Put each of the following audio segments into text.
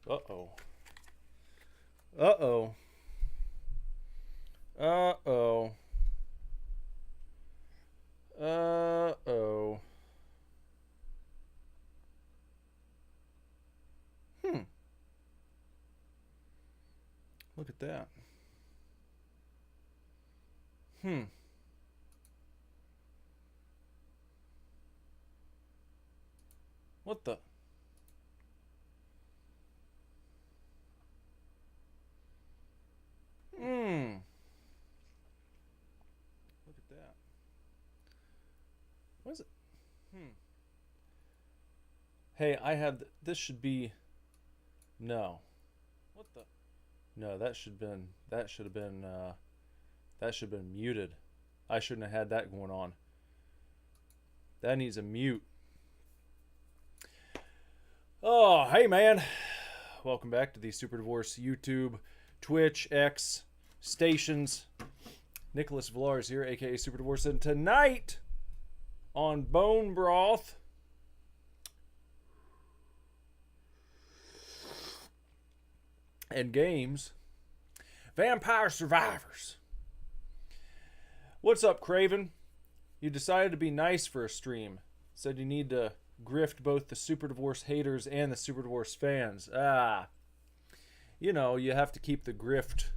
Uh-oh. Uh-oh. Uh-oh. Uh-oh. Hmm. Look at that. Hmm. What the? Hmm. Look at that. What is it? Hmm. Hey, I had this should be no. What the? No, that should have been muted. I shouldn't have had that going on. That needs a mute. Oh, hey man. Welcome back to the Super Divorce YouTube, Twitch, X stations. Nicholas Villars here, aka Super Divorce, and tonight on Bone Broth, and games, Vampire Survivors. What's up, Craven? You decided to be nice for a stream. Said you need to grift both the Super Divorce haters and the Super Divorce fans. You know, you have to keep the grift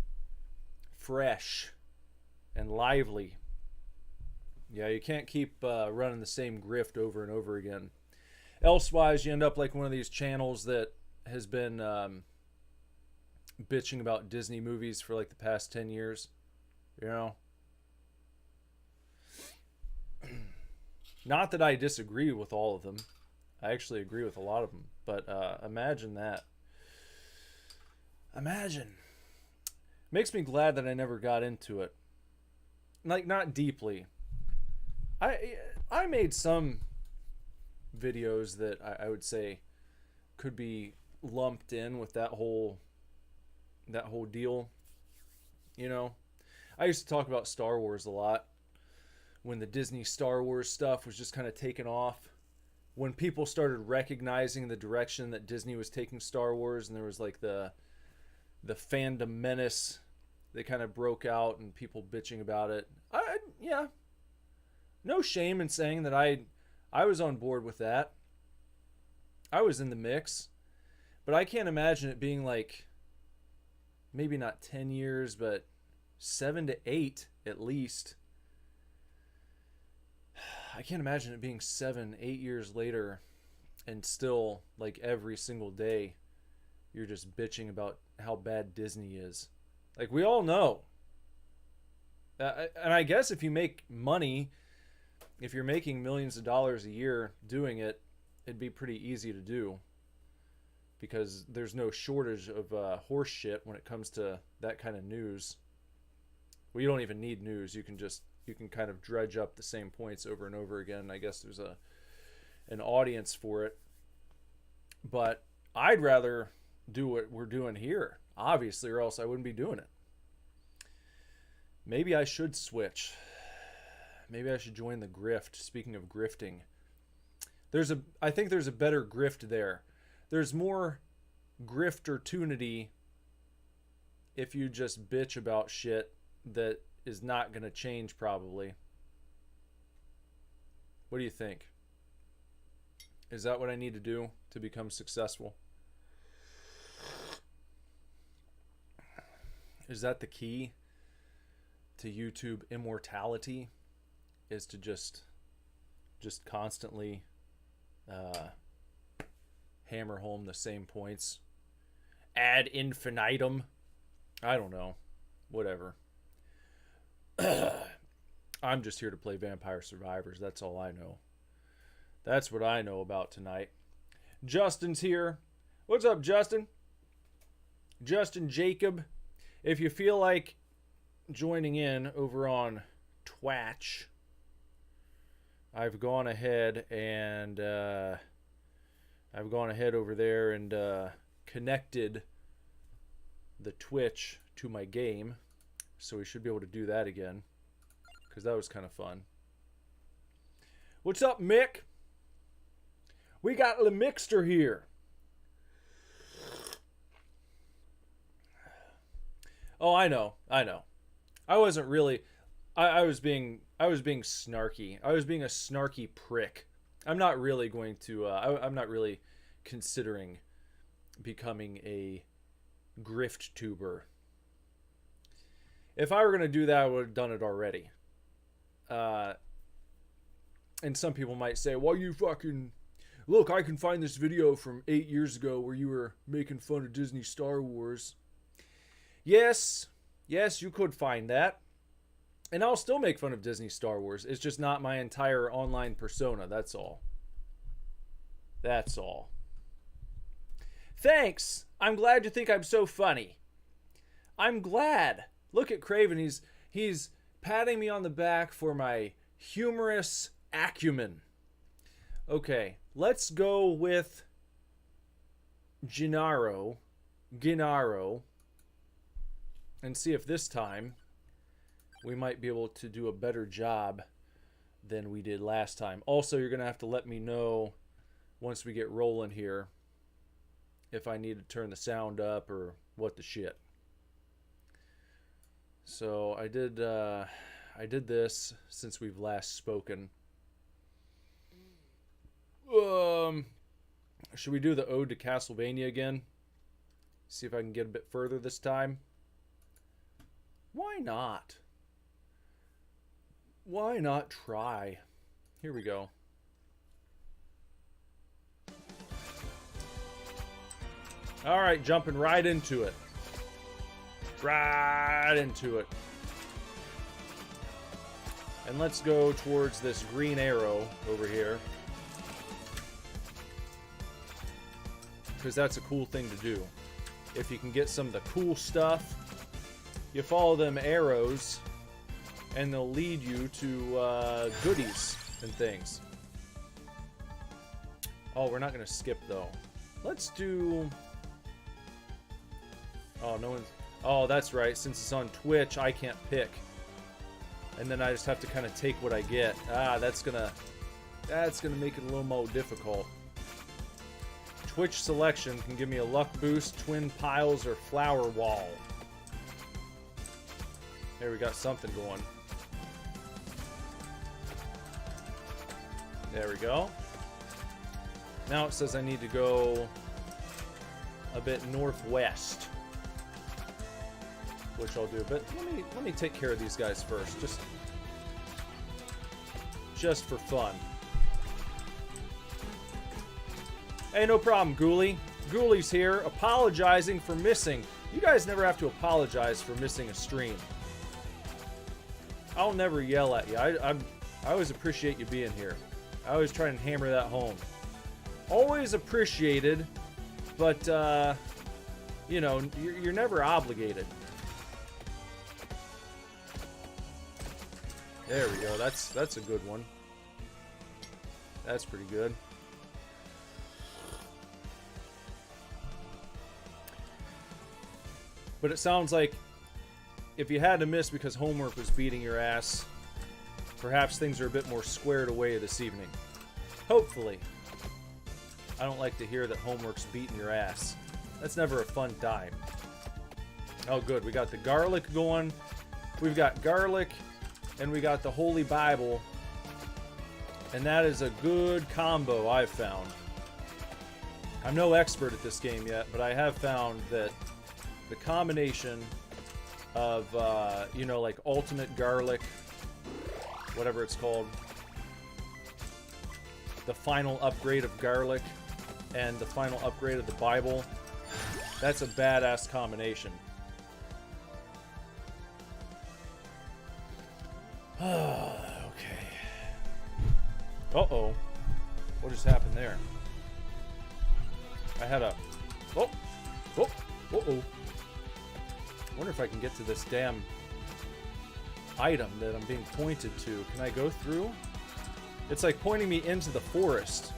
fresh and lively. Yeah, you can't keep running the same grift over and over again. Elsewise, you end up like one of these channels that has been bitching about Disney movies for like the past 10 years. You know? Not that I disagree with all of them. I actually agree with a lot of them. But imagine that. Imagine. Makes me glad that I never got into it. Like, not deeply. I made some videos that I would say could be lumped in with that whole deal. You know? I used to talk about Star Wars a lot. When the Disney Star Wars stuff was just kind of taken off, when people started recognizing the direction that Disney was taking Star Wars, and there was like the fandom menace that kind of broke out and people bitching about it. Yeah, no shame in saying that I was on board with that. I was in the mix, but I can't imagine it being like maybe not 10 years, but 7 to 8 at least. I can't imagine it being 7, 8 years later and still, like, every single day you're just bitching about how bad Disney is. Like, we all know. And I guess if you make money, if you're making millions of dollars a year doing it, it'd be pretty easy to do. Because there's no shortage of horse shit when it comes to that kind of news. Well, you don't even need news. You can kind of dredge up the same points over and over again. I guess there's an audience for it. But I'd rather do what we're doing here, obviously, or else I wouldn't be doing it. Maybe I should switch. Maybe I should join the grift. Speaking of grifting, I think there's a better grift there. There's more griftertunity if you just bitch about shit that is not going to change probably. What do you think? Is that what I need to do to become successful? Is that the key to YouTube immortality? Is to just constantly hammer home the same points ad infinitum? I don't know. Whatever. I'm just here to play Vampire Survivors. That's all I know. That's what I know about tonight. Justin's here. What's up, Justin? Justin Jacob. If you feel like joining in over on Twatch, I've gone ahead over there and connected the Twitch to my game. So we should be able to do that again, because that was kind of fun. What's up, Mick? We got the Mixter here. Oh, I know. I know. I wasn't really. I was being. I was being snarky. I was being a snarky prick. I'm not really going to. I'm not really considering becoming a grift tuber. If I were going to do that, I would have done it already. Uh, and some people might say, well, you fucking. Look, I can find this video from 8 years ago where you were making fun of Disney Star Wars. Yes, you could find that. And I'll still make fun of Disney Star Wars. It's just not my entire online persona, that's all. That's all. Thanks! I'm glad you think I'm so funny. I'm glad. Look at Craven, he's patting me on the back for my humorous acumen. Okay, let's go with Gennaro, and see if this time we might be able to do a better job than we did last time. Also, you're going to have to let me know once we get rolling here if I need to turn the sound up or what the shit. So I did this since we've last spoken. Should we do the Ode to Castlevania again? See if I can get a bit further this time. Why not? Why not try? Here we go. All right, jumping right into it. Right into it. And let's go towards this green arrow over here. Because that's a cool thing to do. If you can get some of the cool stuff, you follow them arrows, and they'll lead you to goodies and things. Oh, we're not going to skip, though. Let's do... Oh, no one's... Oh, that's right. Since it's on Twitch, I can't pick. And then I just have to kind of take what I get. Ah, that's gonna make it a little more difficult. Twitch selection can give me a luck boost, twin piles, or flower wall. There, we got something going. There we go. Now it says I need to go a bit northwest, which I'll do. But let me take care of these guys first, just for fun. Hey, no problem, Ghoulie. Ghoulie's here, apologizing for missing. You guys never have to apologize for missing a stream. I'll never yell at you. I always appreciate you being here. I always try and hammer that home. Always appreciated, but you know, you're never obligated. There we go. That's a good one. That's pretty good. But it sounds like if you had to miss because homework was beating your ass, perhaps things are a bit more squared away this evening. Hopefully. I don't like to hear that homework's beating your ass. That's never a fun time. Oh, good. We got the garlic going. We've got garlic, and we got the Holy Bible. And that is a good combo, I've found. I'm no expert at this game yet, but I have found that the combination of, you know, like ultimate garlic, whatever it's called, the final upgrade of garlic, and the final upgrade of the Bible, that's a badass combination. Okay. Uh-oh. What just happened there? I had a... Oh! Oh! Uh-oh. I wonder if I can get to this damn item that I'm being pointed to. Can I go through? It's like pointing me into the forest.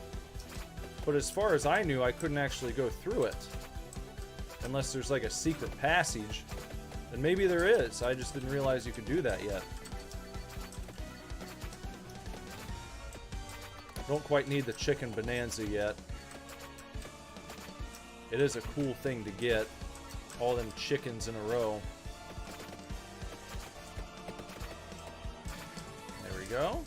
But as far as I knew, I couldn't actually go through it. Unless there's like a secret passage. And maybe there is. I just didn't realize you could do that yet. Don't quite need the chicken bonanza yet. It is a cool thing to get. All them chickens in a row. go.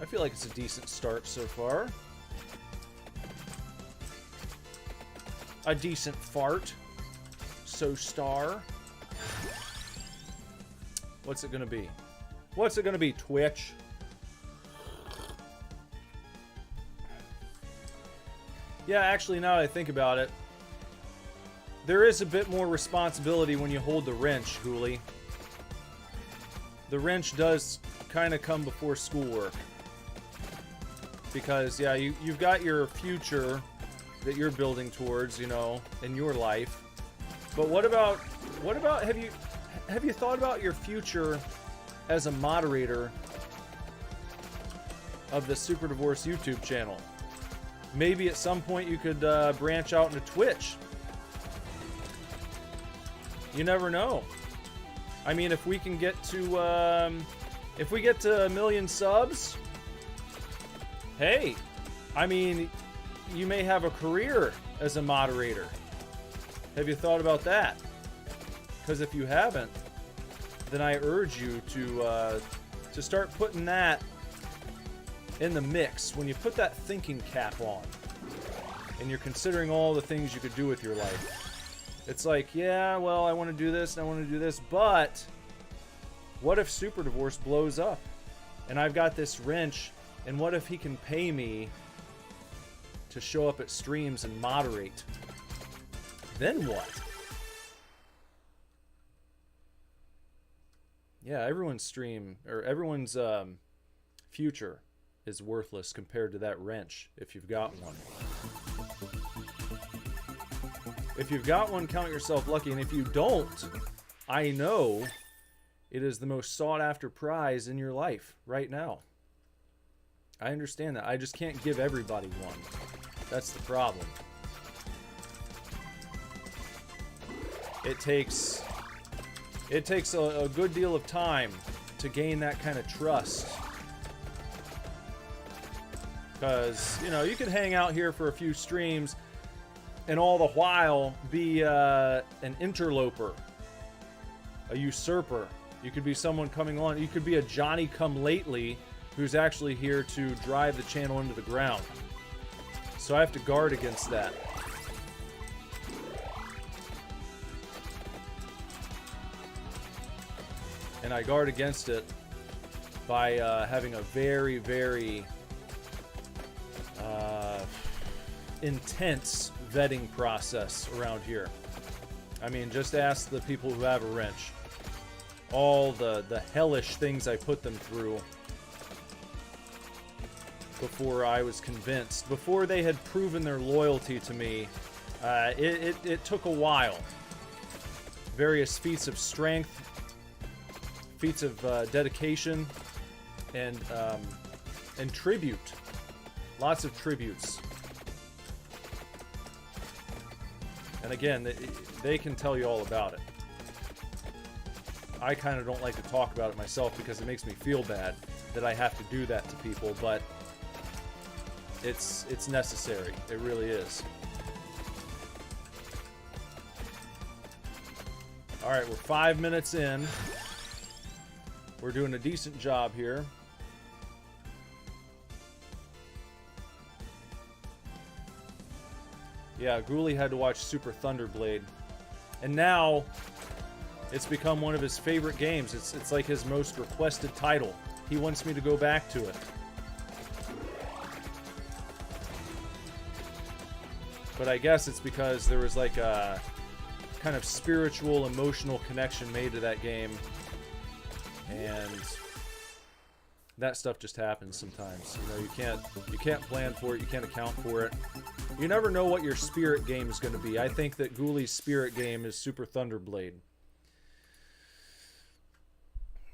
I feel like it's a decent start so far. A decent fart. So star. What's it gonna be? What's it gonna be, Twitch? Yeah, actually, now that I think about it, there is a bit more responsibility when you hold the wrench, Hooli. The wrench does kind of come before schoolwork. Because, yeah, you've got your future that you're building towards, you know, in your life. But what about have you thought about your future as a moderator of the Super Divorce YouTube channel? Maybe at some point you could branch out into Twitch. You never know. I mean, if we can get to if we get to 1 million subs, hey, I mean, you may have a career as a moderator. Have you thought about that? Because if you haven't, then I urge you to start putting that in the mix. When you put that thinking cap on and you're considering all the things you could do with your life, it's like, yeah, well, I want to do this and I want to do this, but what if Super Divorce blows up and I've got this wrench, and what if he can pay me to show up at streams and moderate? Then what? Yeah, everyone's stream, or everyone's future is worthless compared to that wrench, if you've got one. If you've got one, count yourself lucky, and if you don't, I know it is the most sought-after prize in your life right now. I understand that. I just can't give everybody one. That's the problem. It takes a good deal of time to gain that kind of trust. Because, you know, you could hang out here for a few streams and all the while be an interloper, a usurper. You could be someone coming on. You could be a Johnny-come-lately who's actually here to drive the channel into the ground. So I have to guard against that. And I guard against it by having a very, very intense vetting process around here. I mean, just ask the people who have a wrench. All the hellish things I put them through before I was convinced. Before they had proven their loyalty to me, it took a while. Various feats of strength, feats of dedication, and tribute. Lots of tributes. And again, they can tell you all about it. I kind of don't like to talk about it myself because it makes me feel bad that I have to do that to people, but it's necessary. It really is. Alright, we're 5 minutes in. We're doing a decent job here. Yeah, Ghoulie had to watch Super Thunderblade. And now, it's become one of his favorite games. It's like his most requested title. He wants me to go back to it. But I guess it's because there was like a kind of spiritual, emotional connection made to that game. And that stuff just happens sometimes. You know, you can't plan for it, you can't account for it. You never know what your spirit game is going to be. I think that Ghoulie's spirit game is Super Thunderblade.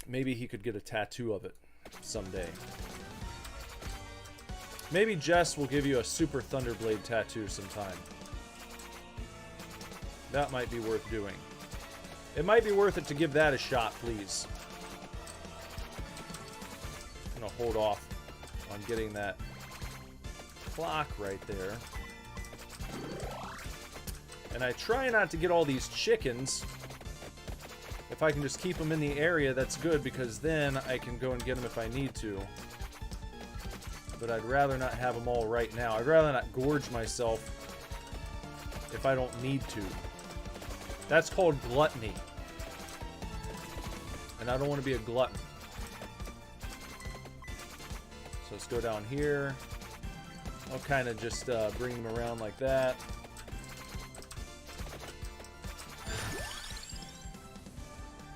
Maybe he could get a tattoo of it someday. Maybe Jess will give you a Super Thunderblade tattoo sometime. That might be worth doing. It might be worth it to give that a shot, please. I'm going to hold off on getting that clock right there. And I try not to get all these chickens If I can just keep them in the area, that's good, because then I can go and get them if I need to. But I'd rather not have them all right now. I'd rather not gorge myself if I don't need to. That's called gluttony. And I don't want to be a glutton. So let's go down here. I'll kind of just bring them around like that.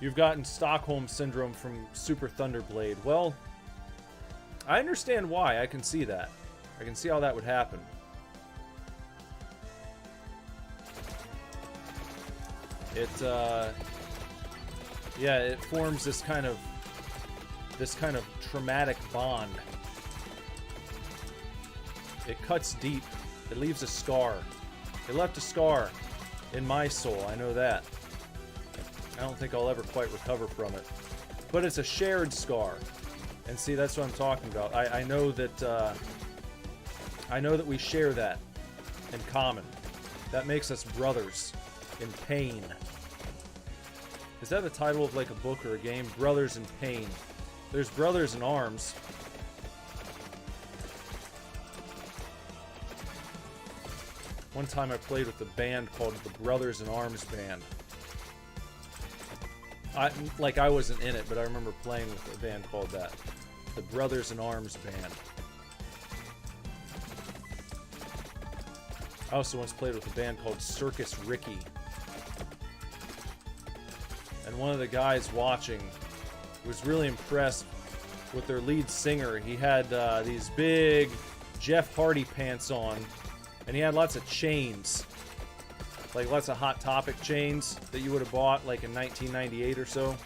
You've gotten Stockholm Syndrome from Super Thunderblade. Well, I understand why. I can see that. I can see how that would happen. Yeah, it forms this kind of traumatic bond. It cuts deep. It leaves a scar. It left a scar in my soul. I know that. I don't think I'll ever quite recover from it. But it's a shared scar. And see, that's what I'm talking about. I know that we share that in common. That makes us brothers in pain. Is that the title of like a book or a game? Brothers in Pain. There's Brothers in Arms. One time I played with a band called the Brothers in Arms Band. I wasn't in it, but I remember playing with a band called that. The Brothers in Arms Band. I also once played with a band called Circus Ricky. And one of the guys watching was really impressed with their lead singer. He had these big Jeff Hardy pants on, and he had lots of chains. Like lots of Hot Topic chains that you would have bought like in 1998 or so.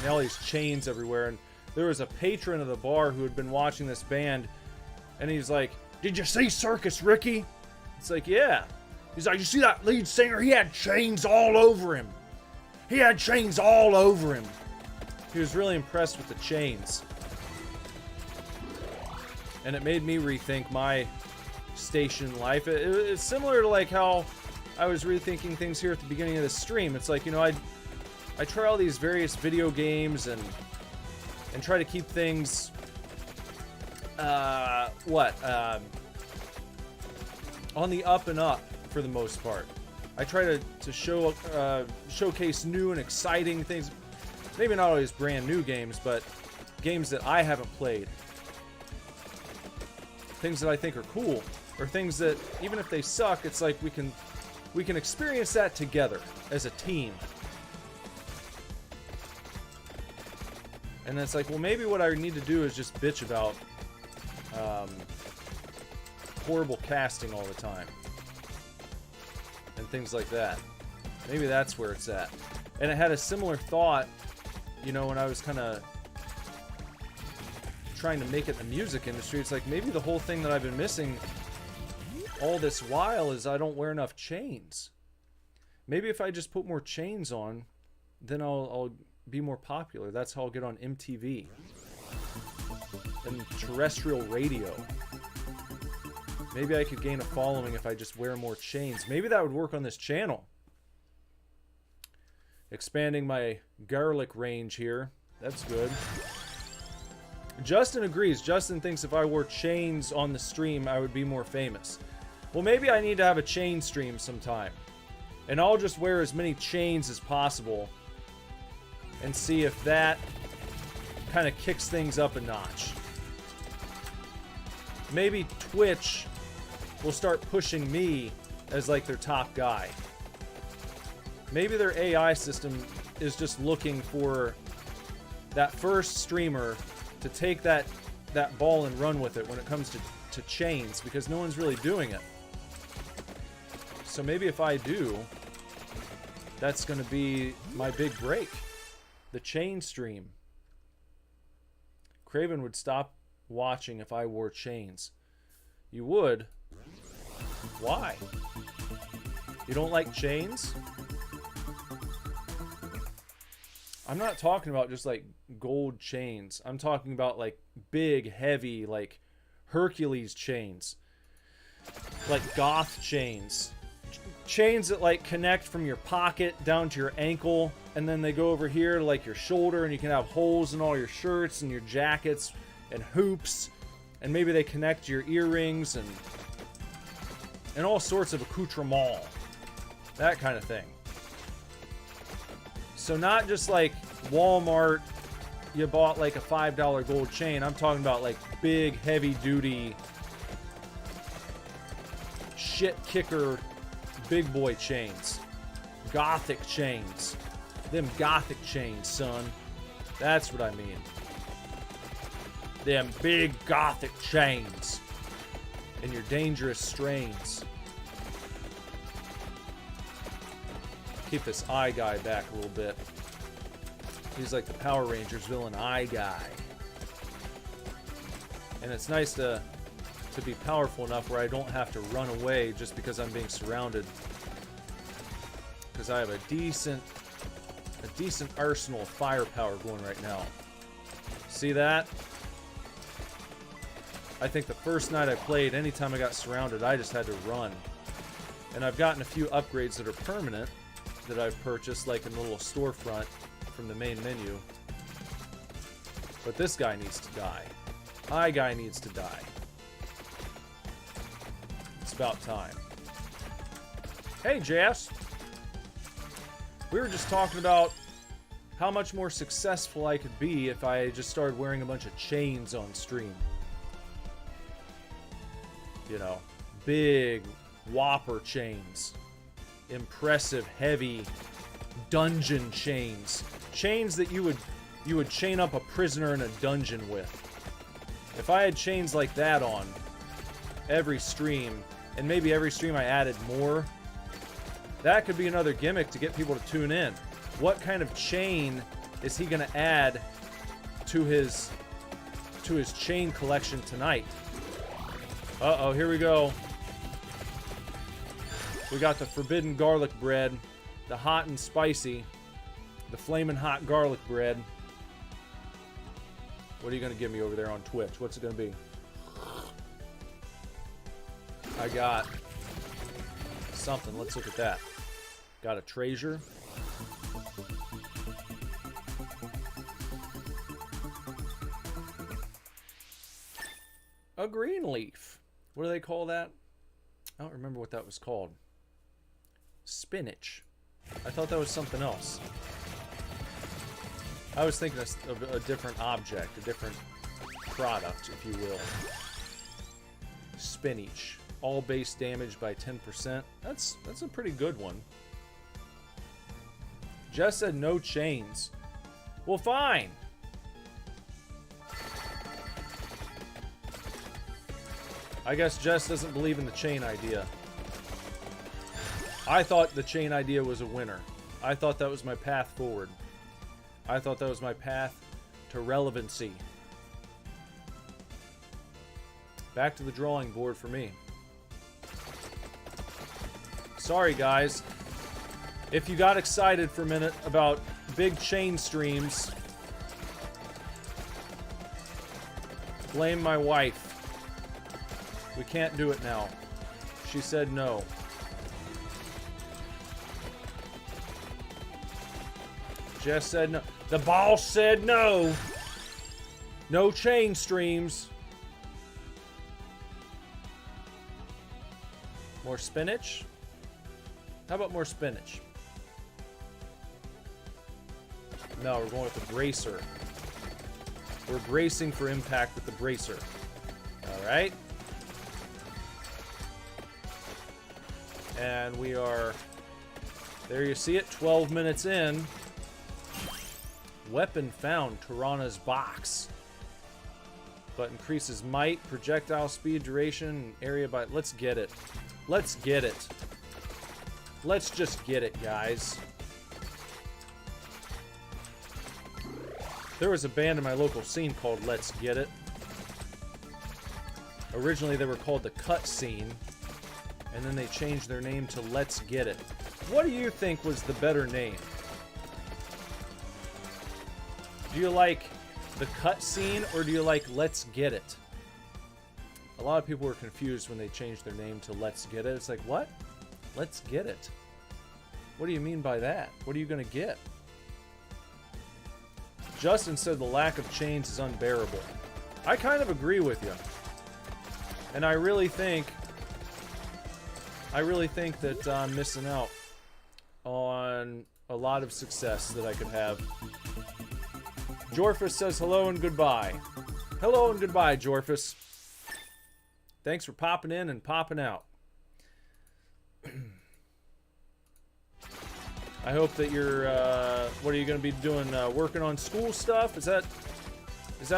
And all these chains everywhere. And there was a patron of the bar who had been watching this band, and he's like, "Did you see Circus Ricky?" It's like, "Yeah." He's like, "You see that lead singer? He had chains all over him. He had chains all over him." He was really impressed with the chains. And it made me rethink my station life. It's similar to like how I was rethinking things here at the beginning of the stream. It's like, you know, I try all these various video games and try to keep things on the up and up for the most part. I try to showcase new and exciting things. Maybe not always brand new games, but games that I haven't played. Things that I think are cool, or things that even if they suck, it's like we can experience that together as a team. And it's like, well, maybe what I need to do is just bitch about horrible casting all the time. And things like that. Maybe that's where it's at. And it had a similar thought, you know, when I was kind of trying to make it in the music industry. It's like, maybe the whole thing that I've been missing all this while is I don't wear enough chains. Maybe if I just put more chains on, then I'll be more popular. That's how I'll get on MTV and terrestrial radio. Maybe I could gain a following if I just wear more chains. Maybe that would work on this channel. Expanding my garlic range here. That's good. Justin agrees. Justin thinks if I wore chains on the stream, I would be more famous. Well, maybe I need to have a chain stream sometime. And I'll just wear as many chains as possible and see if that kind of kicks things up a notch. Maybe Twitch will start pushing me as like their top guy. Maybe their AI system is just looking for that first streamer to take that ball and run with it when it comes to chains, because no one's really doing it. So maybe if I do, that's going to be my big break. The chain stream. Craven would stop watching if I wore chains. You would? Why? You don't like chains? I'm not talking about just like gold chains. I'm talking about like big, heavy, like Hercules chains. Like goth chains. chains that like connect from your pocket down to your ankle, and then they go over here to like your shoulder, and you can have holes in all your shirts and your jackets and hoops, and maybe they connect your earrings and all sorts of accoutrement, that kind of thing. So not just like Walmart, you bought like a $5 gold chain. I'm talking about like big, heavy duty, shit kicker, big boy chains. Gothic chains. Them gothic chains, son. That's what I mean. Them big gothic chains. And your dangerous strains. Keep this eye guy back a little bit. He's like the Power Rangers villain, eye guy. And it's nice to be powerful enough where I don't have to run away just because I'm being surrounded. Because I have a decent arsenal of firepower going right now. See that? I think the first night I played, anytime I got surrounded, I just had to run. And I've gotten a few upgrades that are permanent that I've purchased, like in the little storefront from the main menu. But this guy needs to die. Eye guy needs to die. It's about time. Hey, Jess. We were just talking about how much more successful I could be if I just started wearing a bunch of chains on stream. You know, big whopper chains. Impressive, heavy dungeon chains. Chains that you would chain up a prisoner in a dungeon with. If I had chains like that on every stream, and maybe every stream I added more, that could be another gimmick to get people to tune in. What kind of chain is he going to add to his chain collection tonight? Uh-oh, here we go. We got the forbidden garlic bread, the hot and spicy, the flaming hot garlic bread. What are you going to give me over there on Twitch? What's it going to be? I got something. Let's look at that. Got a treasure. A green leaf. What do they call that? I don't remember what that was called. Spinach. I thought that was something else. I was thinking of a different object, a different product, if you will. Spinach. All base damage by 10%. That's a pretty good one. Jess said no chains. Well, fine. I guess Jess doesn't believe in the chain idea. I thought the chain idea was a winner. I thought that was my path forward. I thought that was my path to relevancy. Back to the drawing board for me. Sorry, guys. If you got excited for a minute about big chain streams, blame my wife. We can't do it now. She said no. Jess said no. The boss said no. No chain streams. More spinach? How about more spinach? No, we're going with the bracer. We're bracing for impact with the bracer. Alright. And we are... There you see it, 12 minutes in. Weapon found, Tirana's box. But increases might, projectile speed, duration, area by... Let's get it. Let's get it. Let's just get it, guys. There was a band in my local scene called Let's Get It. Originally they were called The Cut Scene, and then they changed their name to Let's Get It. What do you think was the better name? Do you like The Cut Scene, or do you like Let's Get It? A lot of people were confused when they changed their name to Let's Get It. It's like, what? Let's get it. What do you mean by that? What are you going to get? Justin said the lack of change is unbearable. I kind of agree with you. And I really think that I'm missing out on a lot of success that I could have. Jorfus says hello and goodbye. Hello and goodbye, Jorfus. Thanks for popping in and popping out. I hope that you're, what are you going to be doing, working on school stuff? Is that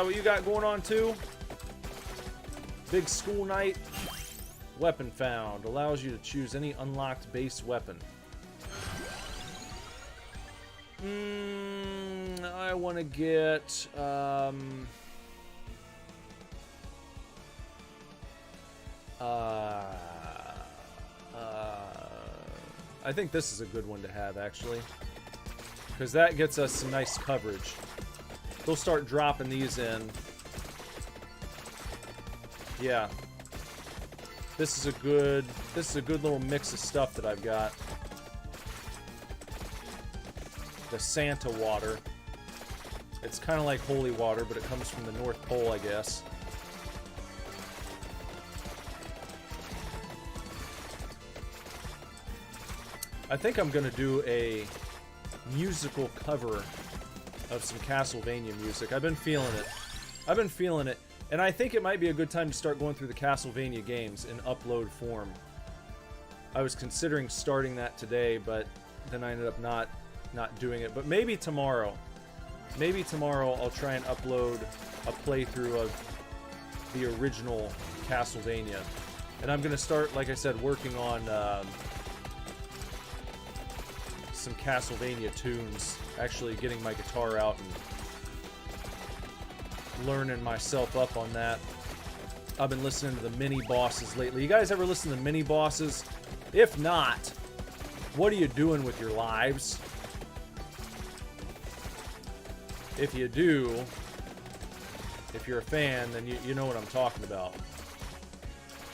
what you got going on too? Big school night? Weapon found. Allows you to choose any unlocked base weapon. I want to get, I think this is a good one to have, actually. Because that gets us some nice coverage. They'll start dropping these in. Yeah. This is a good little mix of stuff that I've got. The Santa water. It's kind of like holy water, but it comes from the North Pole, I guess. I think I'm gonna do a musical cover of some Castlevania music. I've been feeling it. And I think it might be a good time to start going through the Castlevania games in upload form. I was considering starting that today, but then I ended up not doing it. But maybe tomorrow. Maybe tomorrow I'll try and upload a playthrough of the original Castlevania. And I'm gonna start, like I said, working on some Castlevania tunes. Actually getting my guitar out and learning myself up on that. I've been listening to the mini bosses lately. You guys ever listen to mini bosses? If not, what are you doing with your lives? If you do, if you're a fan, then you know what I'm talking about.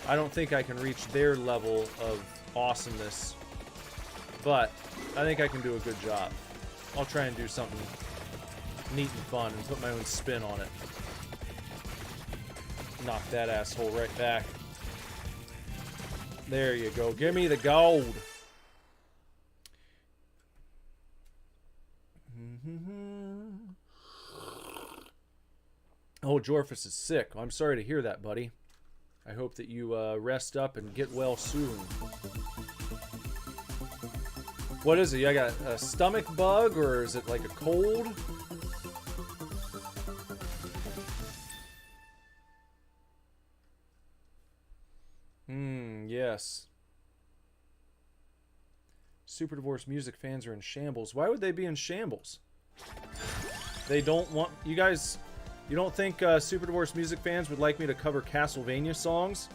I don't think I can reach their level of awesomeness, but I think I can do a good job. I'll try and do something neat and fun and put my own spin on it. Knock that asshole right back. There you go. Give me the gold. Oh, Jorfus is sick. I'm sorry to hear that, buddy. I hope that you rest up and get well soon. What is it? I got a stomach bug, or is it like a cold? Yes. Super Divorce music fans are in shambles. Why would they be in shambles? They don't want... You guys... You don't think Super Divorce music fans would like me to cover Castlevania songs?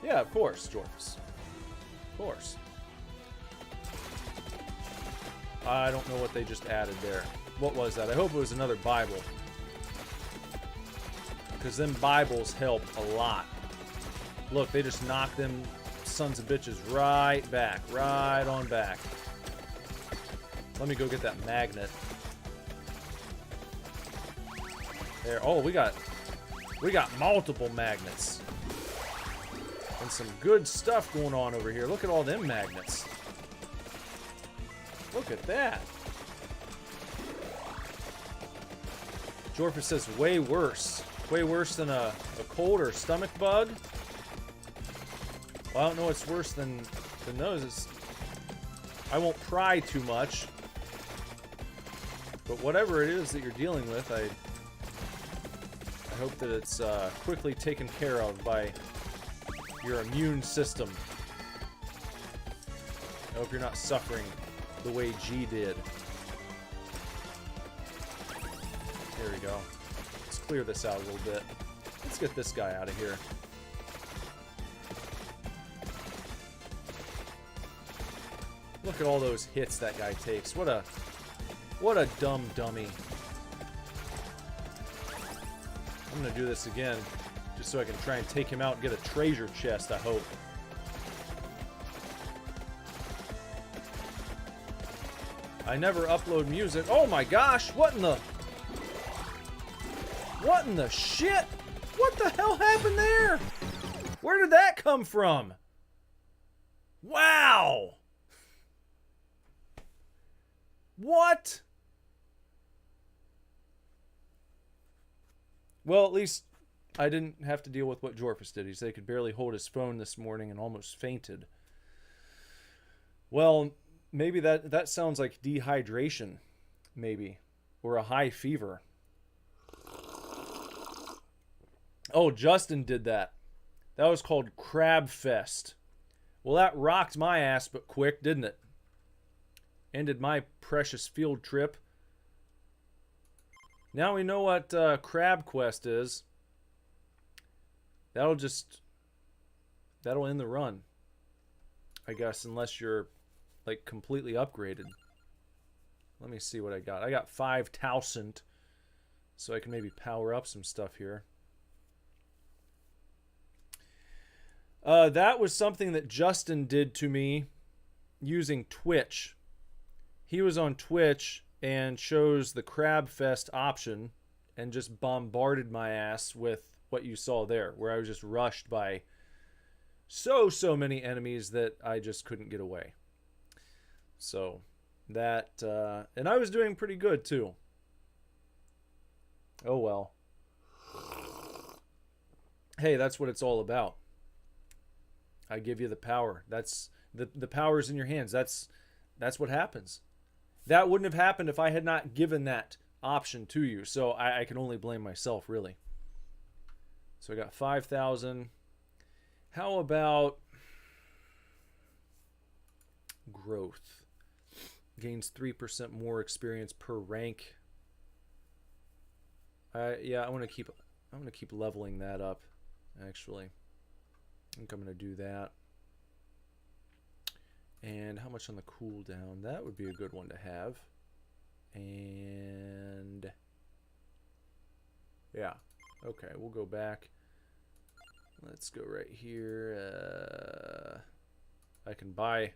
Yeah, of course, Jorfus. Of course. I don't know what they just added there. What was that? I hope it was another Bible. Because them Bibles help a lot. Look, they just knocked them sons of bitches right back. Right on back. Let me go get that magnet. There. Oh, we got multiple magnets. And some good stuff going on over here. Look at all them magnets. Look at that. Jorfus says way worse. Way worse than a cold or stomach bug. Well, I don't know what's worse than those. I won't pry too much. But whatever it is that you're dealing with, I hope that it's quickly taken care of by your immune system. I hope you're not suffering the way G did. There we go. Let's clear this out a little bit. Let's get this guy out of here. Look at all those hits that guy takes. What a dumb dummy. I'm gonna do this again. Just so I can try and take him out and get a treasure chest, I hope. I never upload music. Oh my gosh, what in the... What in the shit? What the hell happened there? Where did that come from? Wow! What? Well, at least I didn't have to deal with what Jorphus did. He said he could barely hold his phone this morning and almost fainted. Well, maybe that sounds like dehydration, maybe. Or a high fever. Oh, Justin did that. That was called Crab Fest. Well, that rocked my ass but quick, didn't it? Ended my precious field trip. Now we know what Crab Quest is. That'll end the run. I guess, unless you're, like, completely upgraded. Let me see what I got. I got 5,000. So I can maybe power up some stuff here. That was something that Justin did to me using Twitch. He was on Twitch and chose the Crab Fest option and just bombarded my ass with what you saw there, where I was just rushed by so many enemies that I just couldn't get away. So that, and I was doing pretty good too. Oh well. Hey, that's what it's all about. I give you the power. That's the power's in your hands. That's what happens. That wouldn't have happened if I had not given that option to you. So I can only blame myself, really. So I got 5,000. How about growth? Gains 3% more experience per rank. Yeah, I want to keep leveling that up, actually. I think I'm going to do that. And how much on the cooldown? That would be a good one to have. And yeah. Okay, we'll go back. Let's go right here. I can buy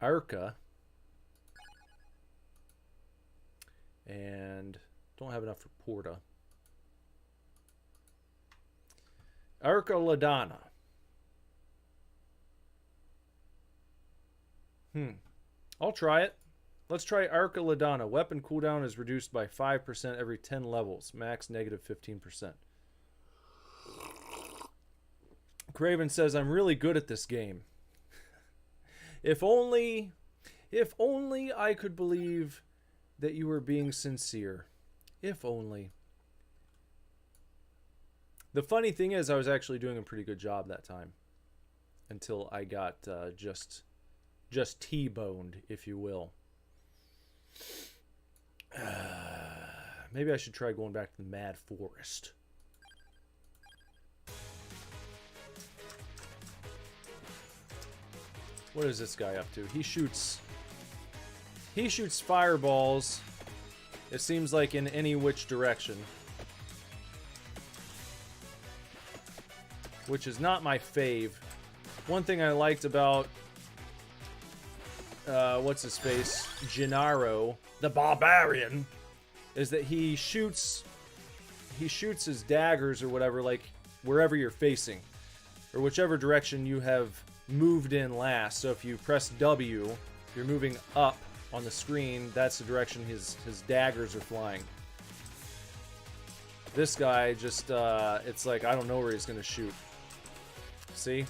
Arca. And don't have enough for Porta. Arca Ladana. I'll try it. Let's try Arca Ladana. Weapon cooldown is reduced by 5% every 10 levels. Max negative 15%. Craven says, I'm really good at this game. If only I could believe that you were being sincere. If only. The funny thing is, I was actually doing a pretty good job that time. Until I got just T-boned, if you will. Maybe I should try going back to the Mad Forest. What is this guy up to? He shoots fireballs. It seems like in any which direction. Which is not my fave. One thing I liked about what's his face? Gennaro, the barbarian, is that he shoots his daggers or whatever, like wherever you're facing, or whichever direction you have moved in last. So if you press W, you're moving up on the screen. That's the direction his daggers are flying. This guy just it's like I don't know where he's gonna shoot. See,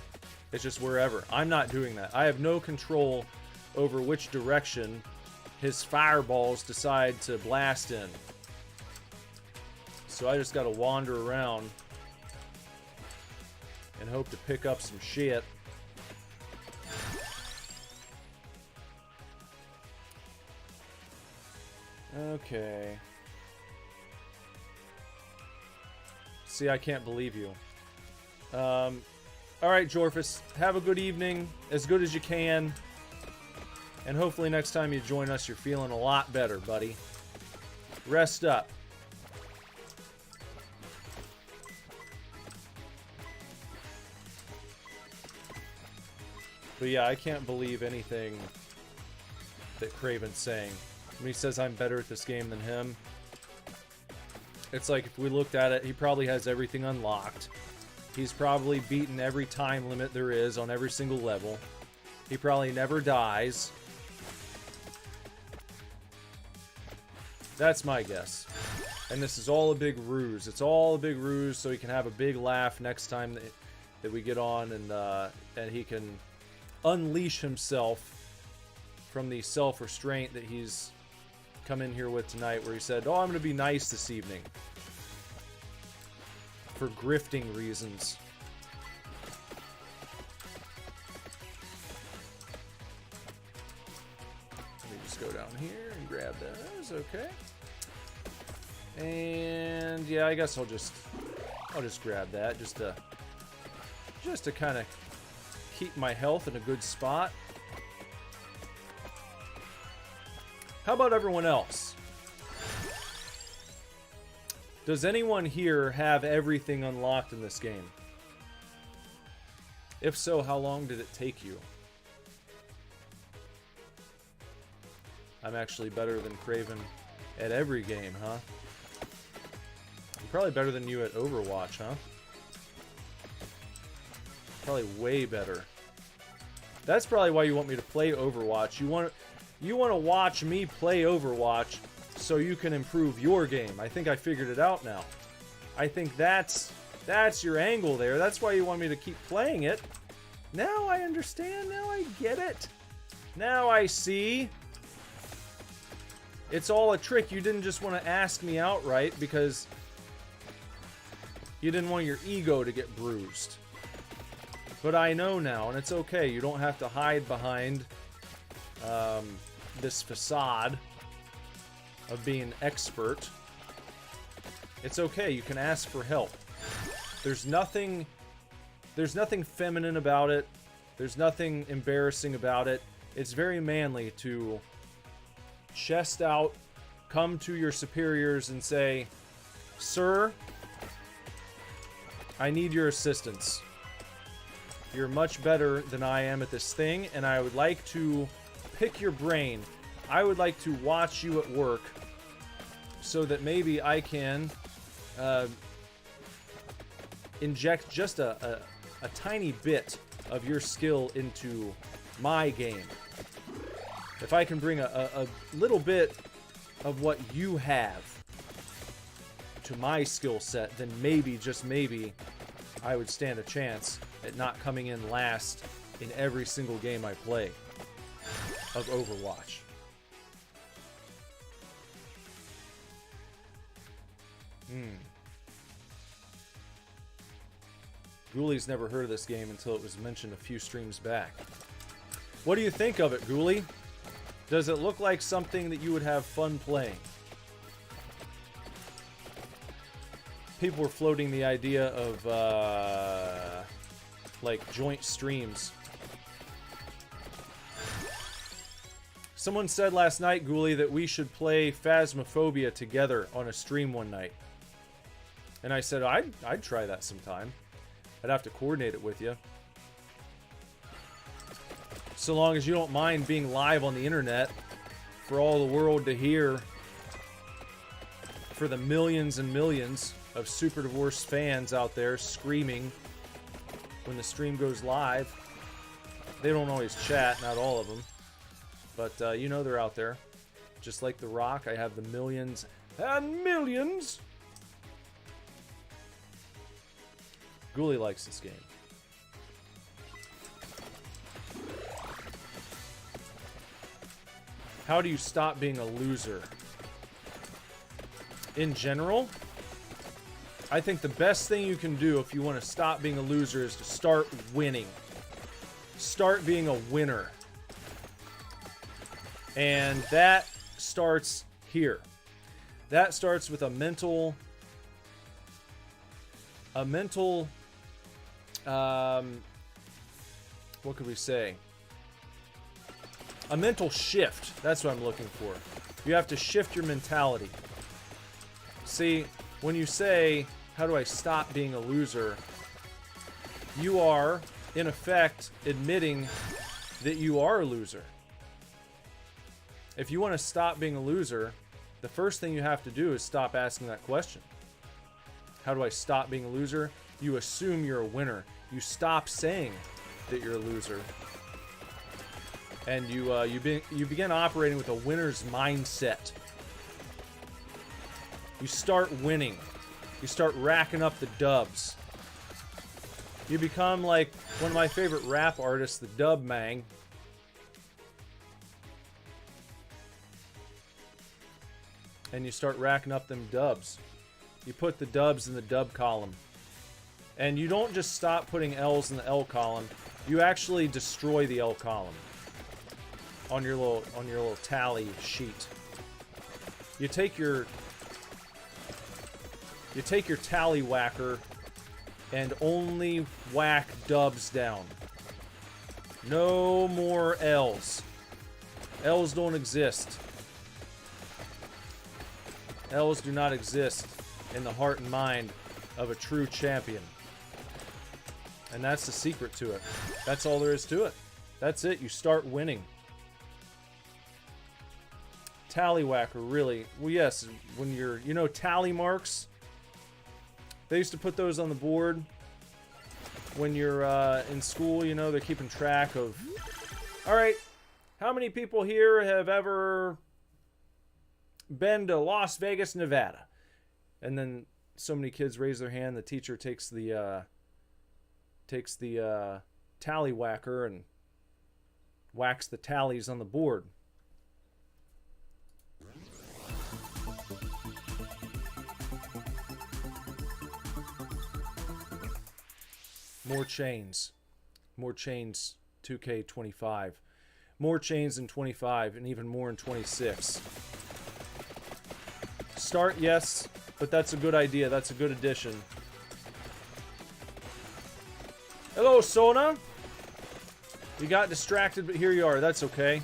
it's just wherever. I'm not doing that. I have no control over which direction his fireballs decide to blast in. So I just gotta wander around and hope to pick up some shit. Okay. See, I can't believe you. Alright, Jorphus, have a good evening, as good as you can. And hopefully next time you join us, you're feeling a lot better, buddy. Rest up. But yeah, I can't believe anything that Craven's saying. When he says I'm better at this game than him, it's like if we looked at it, he probably has everything unlocked. He's probably beaten every time limit there is on every single level. He probably never dies. That's my guess. And this is all a big ruse. It's all a big ruse so he can have a big laugh next time that we get on, and he can unleash himself from the self-restraint that he's come in here with tonight, where he said, oh, I'm going to be nice this evening. For grifting reasons. Let me just go down here and grab those, okay. And yeah, I guess I'll just grab that just to kind of keep my health in a good spot. How about everyone else? Does anyone here have everything unlocked in this game? If so, how long did it take you? I'm actually better than Craven at every game, huh? I'm probably better than you at Overwatch, huh? Probably way better. That's probably why you want me to play Overwatch. You want to watch me play Overwatch so you can improve your game. I think I figured it out now. I think that's your angle there. That's why you want me to keep playing it. Now I understand. Now I get it. Now I see. It's all a trick. You didn't just want to ask me outright because you didn't want your ego to get bruised. But I know now, and it's okay. You don't have to hide behind this facade of being expert. It's okay. You can ask for help. There's nothing feminine about it. There's nothing embarrassing about it. It's very manly to chest out, come to your superiors and say, "Sir, I need your assistance. You're much better than I am at this thing, and I would like to pick your brain. I would like to watch you at work so that maybe I can inject just a tiny bit of your skill into my game. If I can bring a little bit of what you have to my skill set, then maybe, just maybe, I would stand a chance at not coming in last in every single game I play of Overwatch." Ghouly's never heard of this game until it was mentioned a few streams back. What do you think of it, Ghouly? Does it look like something that you would have fun playing? People were floating the idea of, like, joint streams. Someone said last night, Ghouly, that we should play Phasmophobia together on a stream one night. And I said, I'd try that sometime. I'd have to coordinate it with you. So long as you don't mind being live on the internet for all the world to hear, for the millions and millions of Super Divorce fans out there screaming when the stream goes live. They don't always chat, not all of them. But you know they're out there. Just like The Rock, I have the millions and millions. Ghouly likes this game. How do you stop being a loser? In general, I think the best thing you can do if you want to stop being a loser is to start winning. Start being a winner. And that starts here. That starts with a mental, what could we say? A mental shift. That's what I'm looking for. You have to shift your mentality. See, when you say, how do I stop being a loser? You are, in effect, admitting that you are a loser. If you want to stop being a loser, the first thing you have to do is stop asking that question. How do I stop being a loser? You assume you're a winner. You stop saying that you're a loser. And you begin operating with a winner's mindset. You start winning. You start racking up the dubs. You become like one of my favorite rap artists, the Dub Mang. And you start racking up them dubs. You put the dubs in the dub column. And you don't just stop putting L's in the L column. You actually destroy the L column on your little tally sheet. You take your tally whacker and only whack dubs down. No more L's. L's don't exist. L's do not exist in the heart and mind of a true champion. And that's the secret to it. That's all there is to it. That's it. You start winning. Tallywhacker, really. Well, yes, when you're, you know, tally marks. They used to put those on the board when you're in school. You know, they're keeping track of, all right, how many people here have ever been to Las Vegas, Nevada? And then so many kids raise their hand. The teacher takes the tallywhacker and whacks the tallies on the board. More chains. More chains, 2K25. More chains in 25, and even more in 26. Start, yes, but that's a good idea. That's a good addition. Hello, Sona. You got distracted, but here you are. That's okay.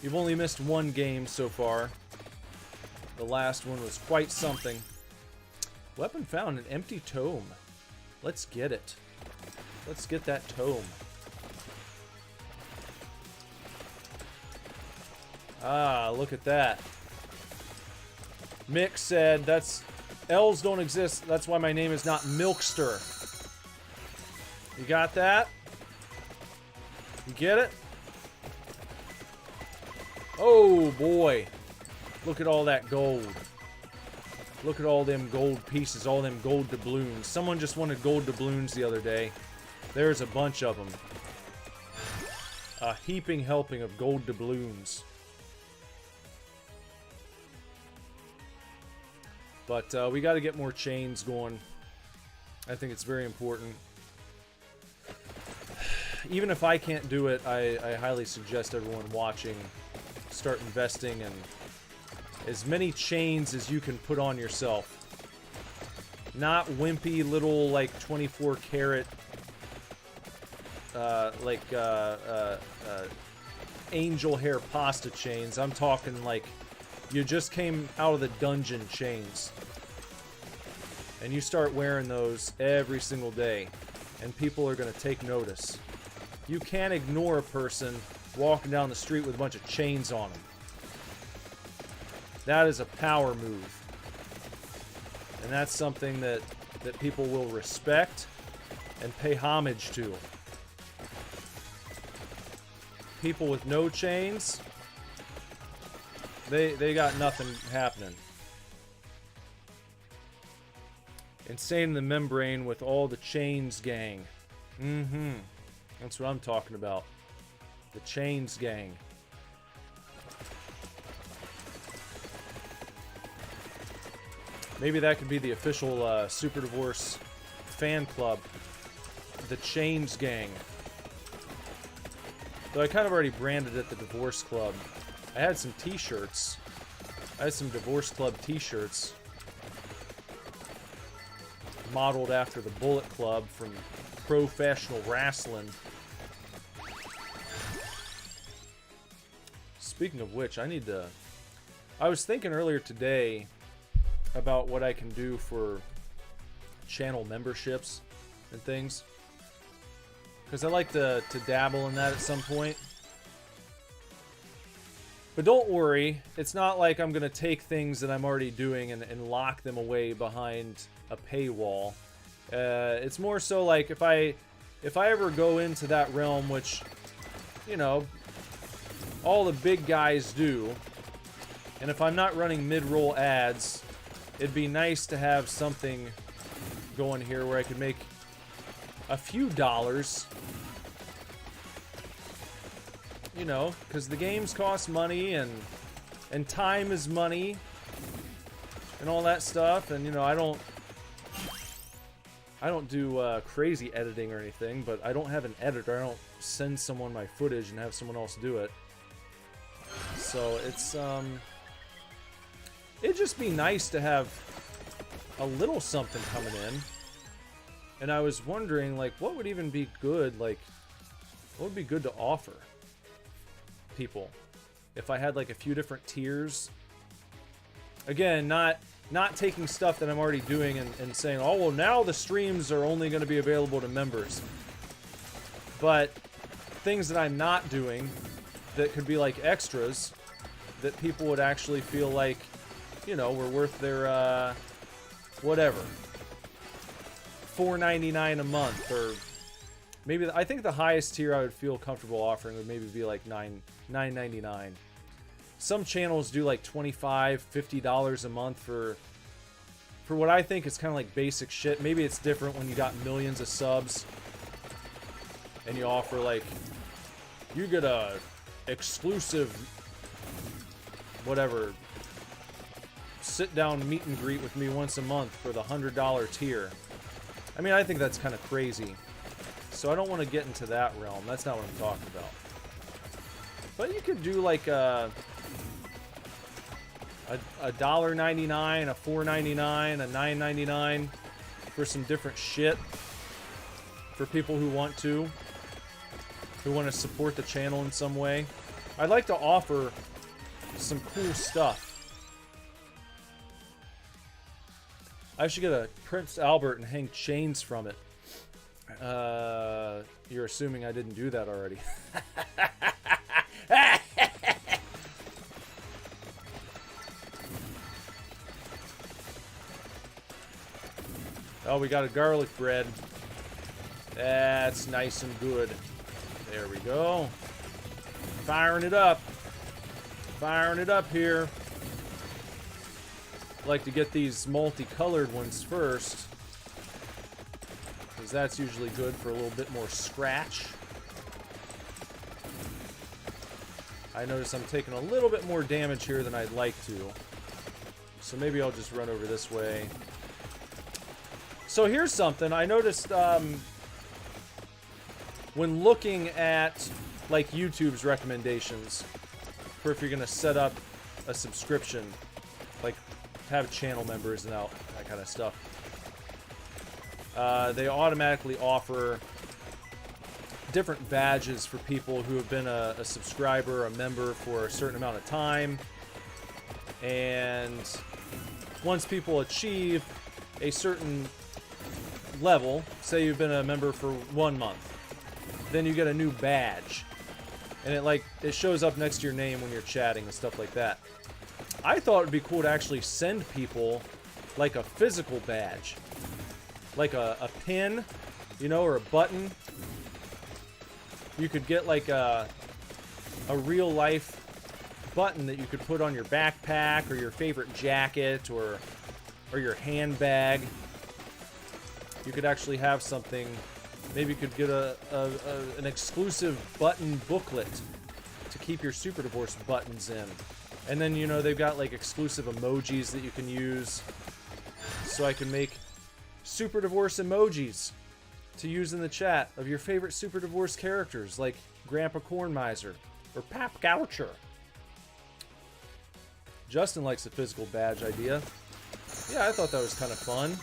You've only missed one game so far. The last one was quite something. Weapon found, an empty tome. Let's get it. Let's get that tome. Ah, look at that. Mick said, that's... L's don't exist, that's why my name is not Milkster. You got that? You get it? Oh, boy. Look at all that gold. Look at all them gold pieces, all them gold doubloons. Someone just wanted gold doubloons the other day. There's a bunch of them. A heaping helping of gold doubloons. But we got to get more chains going. I think it's very important. Even if I can't do it, I highly suggest everyone watching start investing in as many chains as you can put on yourself. Not wimpy little, like, 24 karat, angel hair pasta chains. I'm talking, like, you just came out of the dungeon chains. And you start wearing those every single day. And people are going to take notice. You can't ignore a person walking down the street with a bunch of chains on them. That is a power move. And that's something that people will respect and pay homage to. People with no chains, they got nothing happening. Insane in the membrane with all the chains gang. Mm-hmm. That's what I'm talking about. The chains gang. Maybe that could be the official Super Divorce fan club. The Chains Gang. Though I kind of already branded it the Divorce Club. I had some t-shirts. I had some Divorce Club t-shirts. Modeled after the Bullet Club from Professional Wrestling. Speaking of which, I was thinking earlier today about what I can do for channel memberships and things. because I like to dabble in that at some point. But don't worry, it's not like I'm going to take things that I'm already doing and lock them away behind a paywall. It's more so like if I ever go into that realm, which, you know, all the big guys do, and if I'm not running mid-roll ads, it'd be nice to have something going here where I could make a few dollars. You know, because the games cost money, and time is money, and all that stuff. And you know, I don't do crazy editing or anything, but I don't have an editor. I don't send someone my footage and have someone else do it. So it's it'd just be nice to have a little something coming in. And I was wondering, like, what would even be good? Like, what would be good to offer people if I had like a few different tiers? Again, not taking stuff that I'm already doing and saying, oh well, now the streams are only going to be available to members, but things that I'm not doing that could be like extras that people would actually feel like, you know, were worth their whatever, $4.99 a month, or maybe I think the highest tier I would feel comfortable offering would maybe be like $9.99. Some channels do like $25, $50 a month for what I think is kind of like basic shit. Maybe it's different when you got millions of subs and you offer like, you get a exclusive whatever sit down meet and greet with me once a month for the $100 tier. I mean, I think that's kind of crazy. So I don't want to get into that realm. That's not what I'm talking about. But you could do like a $1.99, a $4.99, a $9.99 for some different shit for people who want to support the channel in some way. I'd like to offer some cool stuff. I should get a Prince Albert and hang chains from it. You're assuming I didn't do that already. Oh, we got a garlic bread. That's nice and good. There we go. Firing it up. Firing it up here. Like to get these multicolored ones first, because that's usually good for a little bit more scratch. I notice I'm taking a little bit more damage here than I'd like to, so maybe I'll just run over this way. So here's something I noticed when looking at like YouTube's recommendations for if you're gonna set up a subscription, like have channel members and all that kind of stuff. They automatically offer different badges for people who have been a subscriber, a member for a certain amount of time. And once people achieve a certain level, say you've been a member for 1 month, then you get a new badge. And it shows up next to your name when you're chatting and stuff like that. I thought it'd be cool to actually send people like a physical badge, like a pin, you know, or a button. You could get like a real life button that you could put on your backpack or your favorite jacket or your handbag. You could actually have something. Maybe you could get an exclusive button booklet to keep your Super Divorce buttons in. And then, you know, they've got like exclusive emojis that you can use. So I can make Super Divorce emojis to use in the chat of your favorite Super Divorce characters, like Grandpa Corn Miser or Pap Goucher. Justin likes the physical badge idea. Yeah, I thought that was kind of fun.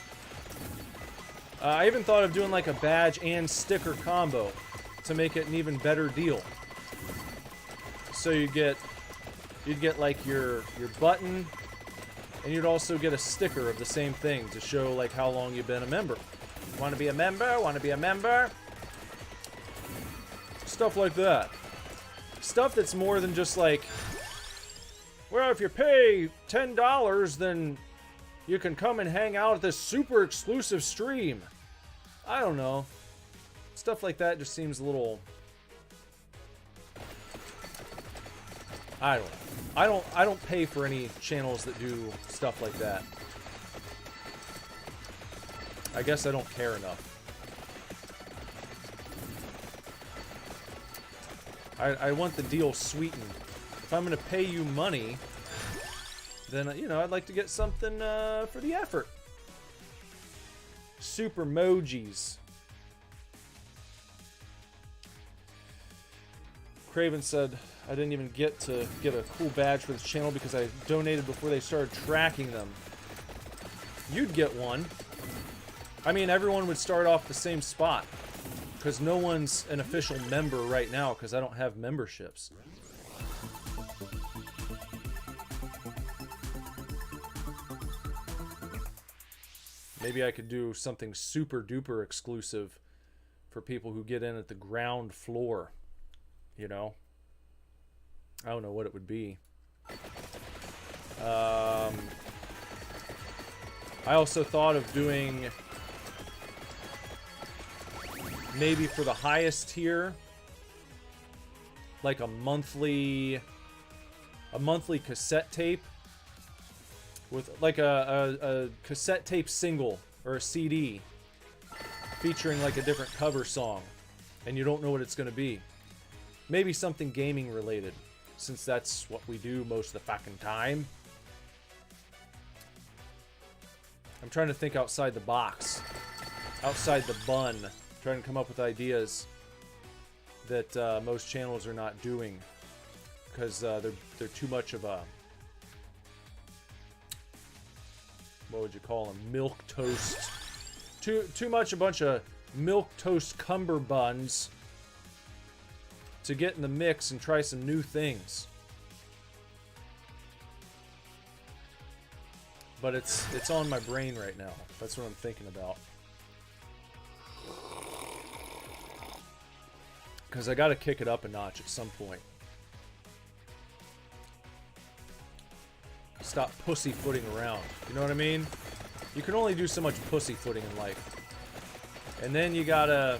I even thought of doing like a badge and sticker combo to make it an even better deal. So you'd get like your button, and you'd also get a sticker of the same thing to show like how long you've been a member. Want to be a member? Want to be a member? Stuff like that. Stuff that's more than just like, well, if you pay $10, then you can come and hang out at this super exclusive stream. I don't know. Stuff like that just seems a little... I don't know. I don't pay for any channels that do stuff like that. I guess I don't care enough. I want the deal sweetened. If I'm going to pay you money, then, you know, I'd like to get something for the effort. Super Mojis. Craven said, I didn't even get to get a cool badge for this channel because I donated before they started tracking them. You'd get one. I mean, everyone would start off the same spot. Because no one's an official member right now because I don't have memberships. Maybe I could do something super duper exclusive for people who get in at the ground floor. You know? I don't know what it would be. I also thought of doing... maybe for the highest tier, like a monthly cassette tape with like a cassette tape single or a CD featuring like a different cover song, and you don't know what it's going to be. Maybe something gaming related, since that's what we do most of the fucking time. I'm trying to think outside the box, outside the bun. Trying to come up with ideas that most channels are not doing because they're too much of a, what would you call them, milk toast, too much a bunch of milk toast cumberbuns to get in the mix and try some new things. But it's on my brain right now. That's what I'm thinking about. Because I got to kick it up a notch at some point. Stop pussyfooting around. You know what I mean? You can only do so much pussyfooting in life. And then you gotta...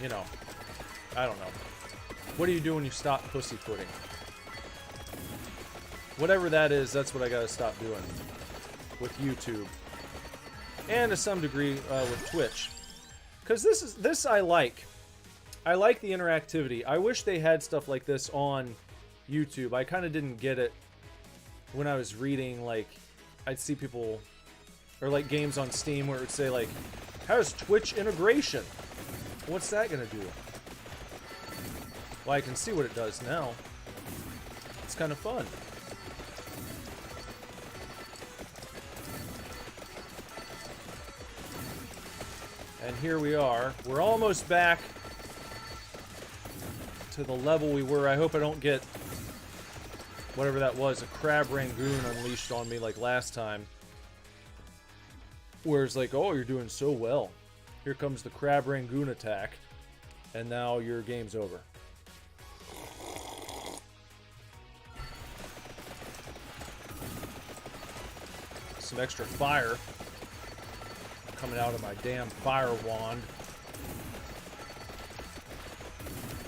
you know. I don't know. What do you do when you stop pussyfooting? Whatever that is, that's what I gotta stop doing. With YouTube. And to some degree, with Twitch. Because this I like. I like the interactivity. I wish they had stuff like this on YouTube. I kind of didn't get it when I was reading, like, I'd see people, or like games on Steam where it would say, like, how's Twitch integration? What's that going to do? Well, I can see what it does now. It's kind of fun. And here we are. We're almost back to the level we were. I hope I don't get whatever that was, a crab rangoon unleashed on me like last time. Where it's like, oh, you're doing so well. Here comes the crab rangoon attack. And now your game's over. Some extra fire coming out of my damn fire wand.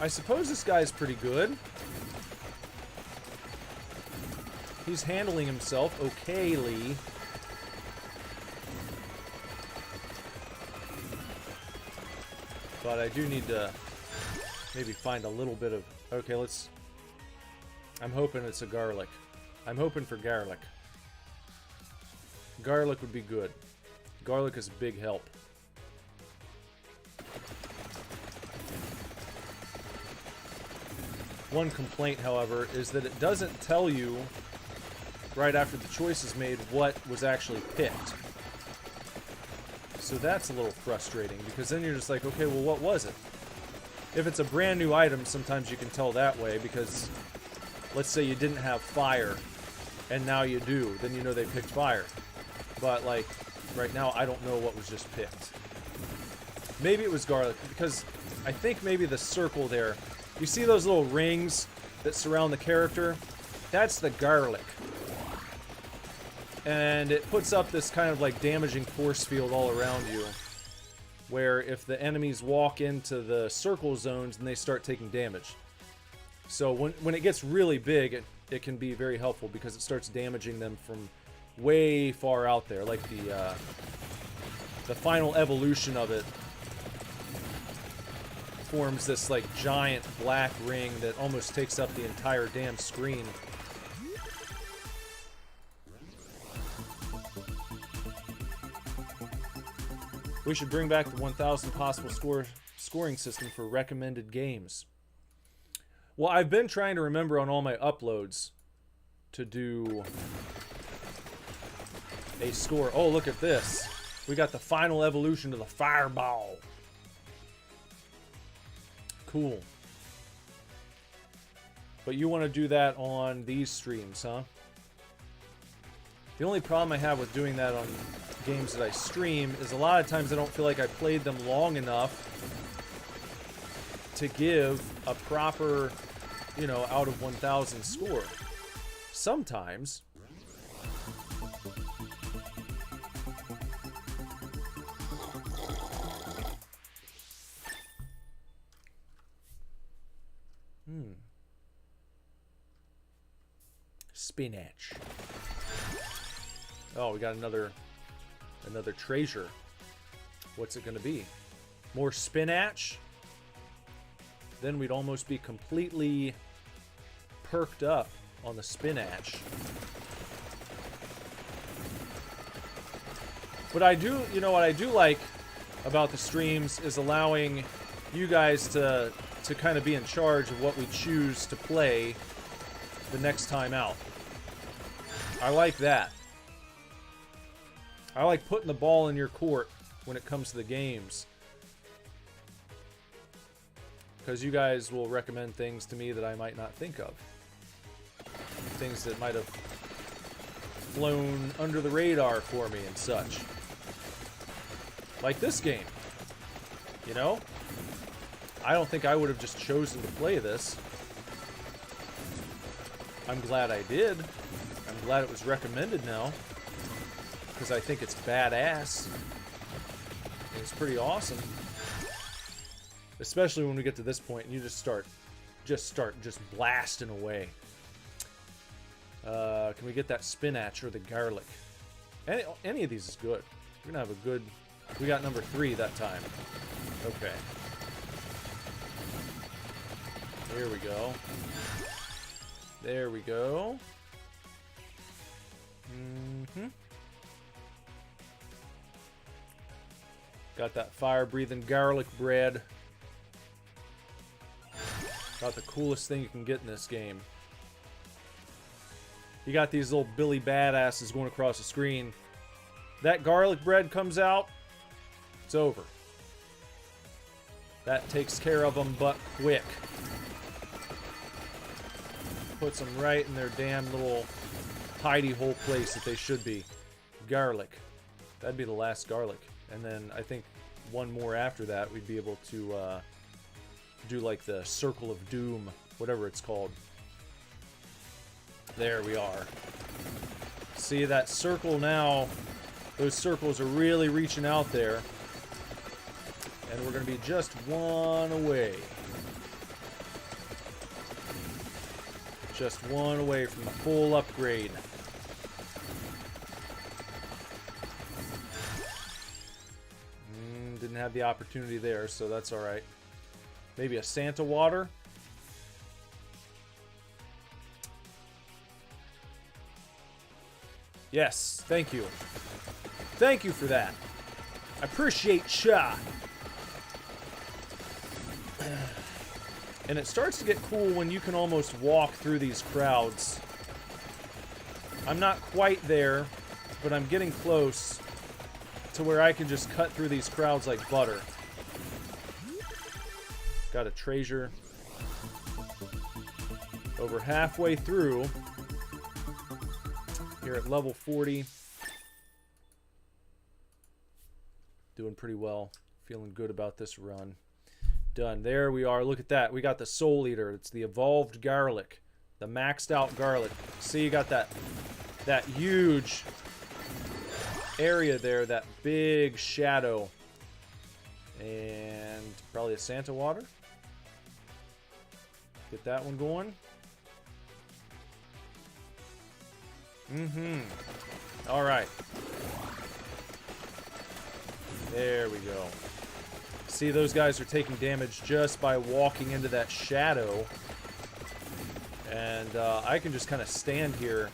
I suppose this guy's pretty good. He's handling himself okayly. But I do need to maybe find a little bit of... okay, let's... I'm hoping it's a garlic. I'm hoping for garlic. Garlic would be good. Garlic is a big help. One complaint, however, is that it doesn't tell you right after the choice is made what was actually picked. So that's a little frustrating, because then you're just like, okay, well, what was it? If it's a brand new item, sometimes you can tell that way, because let's say you didn't have fire, and now you do, then you know they picked fire. But, like, right now, I don't know what was just picked. Maybe it was garlic, because I think maybe the circle there, you see those little rings that surround the character? That's the garlic. And it puts up this kind of like damaging force field all around you, where if the enemies walk into the circle zones, then they start taking damage. So when it gets really big, it can be very helpful because it starts damaging them from way far out there, like the final evolution of it forms this like giant black ring that almost takes up the entire damn screen. We should bring back the 1,000 possible scoring system for recommended games. Well, I've been trying to remember on all my uploads to do a score. Oh, look at this. We got the final evolution of the fireball. Cool. But you want to do that on these streams, huh? The only problem I have with doing that on games that I stream is a lot of times I don't feel like I played them long enough to give a proper, you know, out of 1,000 score. Sometimes. Spinach. Oh, we got another treasure. What's it gonna be? More spinach? Then we'd almost be completely perked up on the spinach. But I do, you know what I do like about the streams is allowing you guys to kind of be in charge of what we choose to play the next time out. I like that. I like putting the ball in your court when it comes to the games. Because you guys will recommend things to me that I might not think of. Things that might have flown under the radar for me and such. Like this game. You know? I don't think I would have just chosen to play this. I'm glad I did. I'm glad it was recommended now. Because I think it's badass. It's pretty awesome. Especially when we get to this point and you just start blasting away. Can we get that spinach or the garlic? Any of these is good. We're gonna have a good... We got number 3 that time. Okay. There we go. There we go. Got that fire-breathing garlic bread. About the coolest thing you can get in this game. You got these little Billy badasses going across the screen. That garlic bread comes out, it's over. That takes care of them but quick. Puts them right in their damn little hidey hole place that they should be. Garlic. That'd be the last garlic. And then I think one more after that we'd be able to do like the Circle of Doom, whatever it's called. There we are. See that circle now? Those circles are really reaching out there. And we're going to be just one away. Just one away from the full upgrade. Didn't have the opportunity there, so that's alright. Maybe a Santa water? Yes, thank you. Thank you for that. I appreciate ya. And it starts to get cool when you can almost walk through these crowds. I'm not quite there, but I'm getting close to where I can just cut through these crowds like butter. Got a treasure. Over halfway through. Here at level 40. Doing pretty well Feeling good about this run. Done. There we are. Look at that. We got the Soul Eater. It's the evolved garlic. The maxed out garlic. See, you got that huge area there, that big shadow. And probably a Santa water. Get that one going. All right. There we go. See, those guys are taking damage just by walking into that shadow. And I can just kind of stand here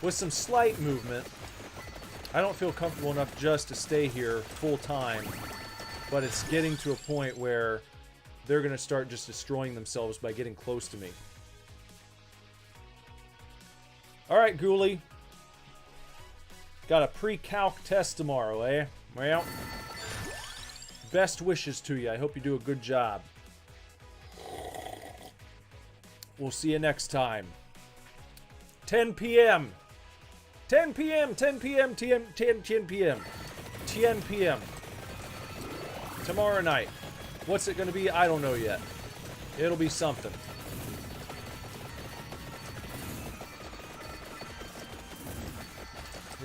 with some slight movement. I don't feel comfortable enough just to stay here full time. But it's getting to a point where they're going to start just destroying themselves by getting close to me. Alright, Ghoulie. Got a pre-calc test tomorrow, eh? Well, best wishes to you. I hope you do a good job. We'll see you next time. 10 p.m. 10 p.m. 10 p.m. 10 p.m. 10 p.m. Tomorrow night. What's it going to be? I don't know yet. It'll be something.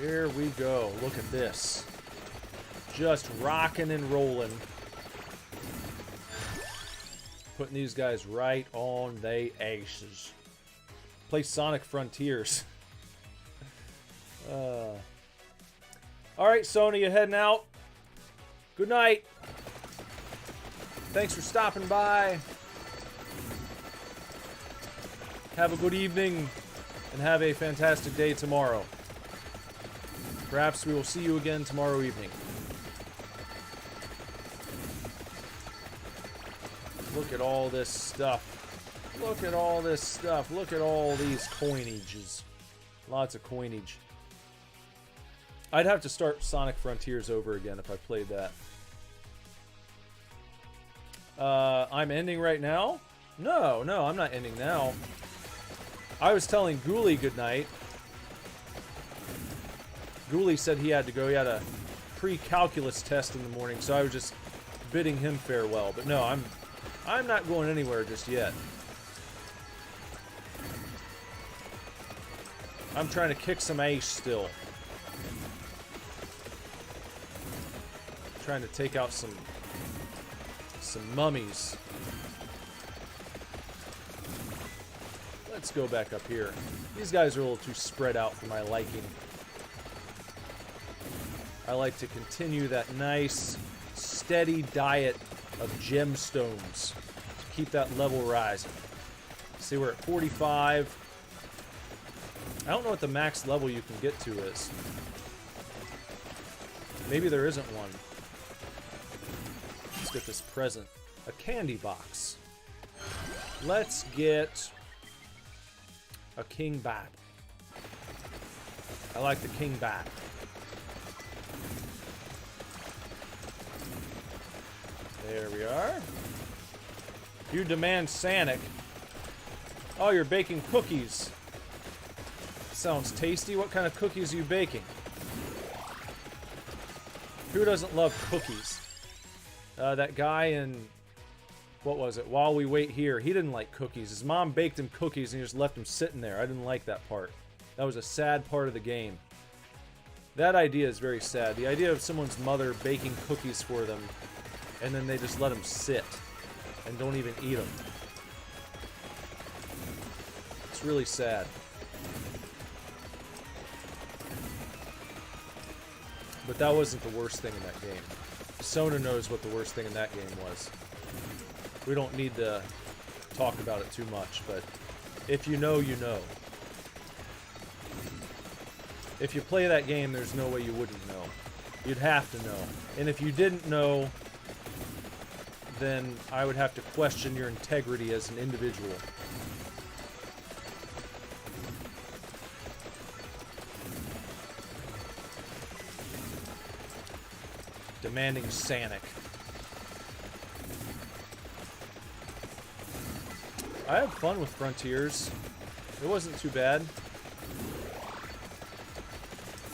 Here we go. Look at this. Just rocking and rolling. Putting these guys right on they aces. Play Sonic Frontiers. Alright, Sony, you heading out? Good night. Thanks for stopping by. Have a good evening. And have a fantastic day tomorrow. Perhaps we will see you again tomorrow evening. Look at all this stuff. Look at all this stuff. Look at all these coinages. Lots of coinage. I'd have to start Sonic Frontiers over again if I played that. I'm ending right now? No, I'm not ending now. I was telling Ghoulie goodnight. Ghoulie said he had to go. He had a pre-calculus test in the morning, so I was just bidding him farewell. But no, I'm not going anywhere just yet. I'm trying to kick some ace still. Trying to take out some mummies. Let's go back up here. These guys are a little too spread out for my liking. I like to continue that nice, steady diet of gemstones to keep that level rising. See, we're at 45. I don't know what the max level you can get to is. Maybe there isn't one. Let's get this present. A candy box. Let's get a king bat. I like the king bat. There we are. You demand Sanic. Oh, you're baking cookies. Sounds tasty. What kind of cookies are you baking? Who doesn't love cookies? That guy in, what was it? While We Wait Here, he didn't like cookies. His mom baked him cookies and he just left him sitting there. I didn't like that part. That was a sad part of the game. That idea is very sad. The idea of someone's mother baking cookies for them and then they just let them sit and don't even eat them. It's really sad. But that wasn't the worst thing in that game. Sona knows what the worst thing in that game was. We don't need to talk about it too much, but if you know, you know. If you play that game, there's no way you wouldn't know. You'd have to know. And if you didn't know, then I would have to question your integrity as an individual. Demanding Sanic. I had fun with Frontiers. It wasn't too bad.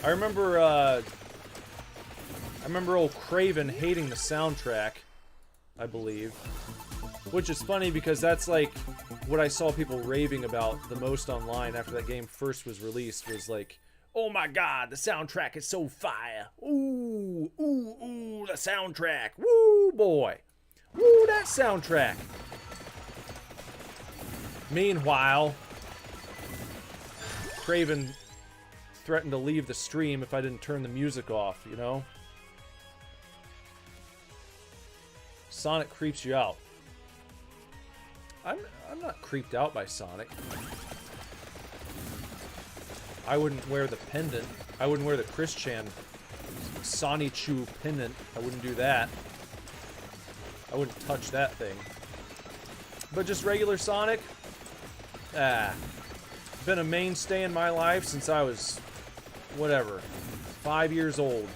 I remember I remember old Craven hating the soundtrack, I believe. Which is funny because that's like what I saw people raving about the most online after that game first was released, was like, oh my god, the soundtrack is so fire. Ooh, ooh, ooh, the soundtrack. Woo, boy. Woo, that soundtrack. Meanwhile, Craven threatened to leave the stream if I didn't turn the music off, you know? Sonic creeps you out. I'm not creeped out by Sonic. I wouldn't wear the pendant. I wouldn't wear the Chris Chan Sonichu pendant. I wouldn't do that. I wouldn't touch that thing. But just regular Sonic? Been a mainstay in my life since I was, whatever, 5 years old.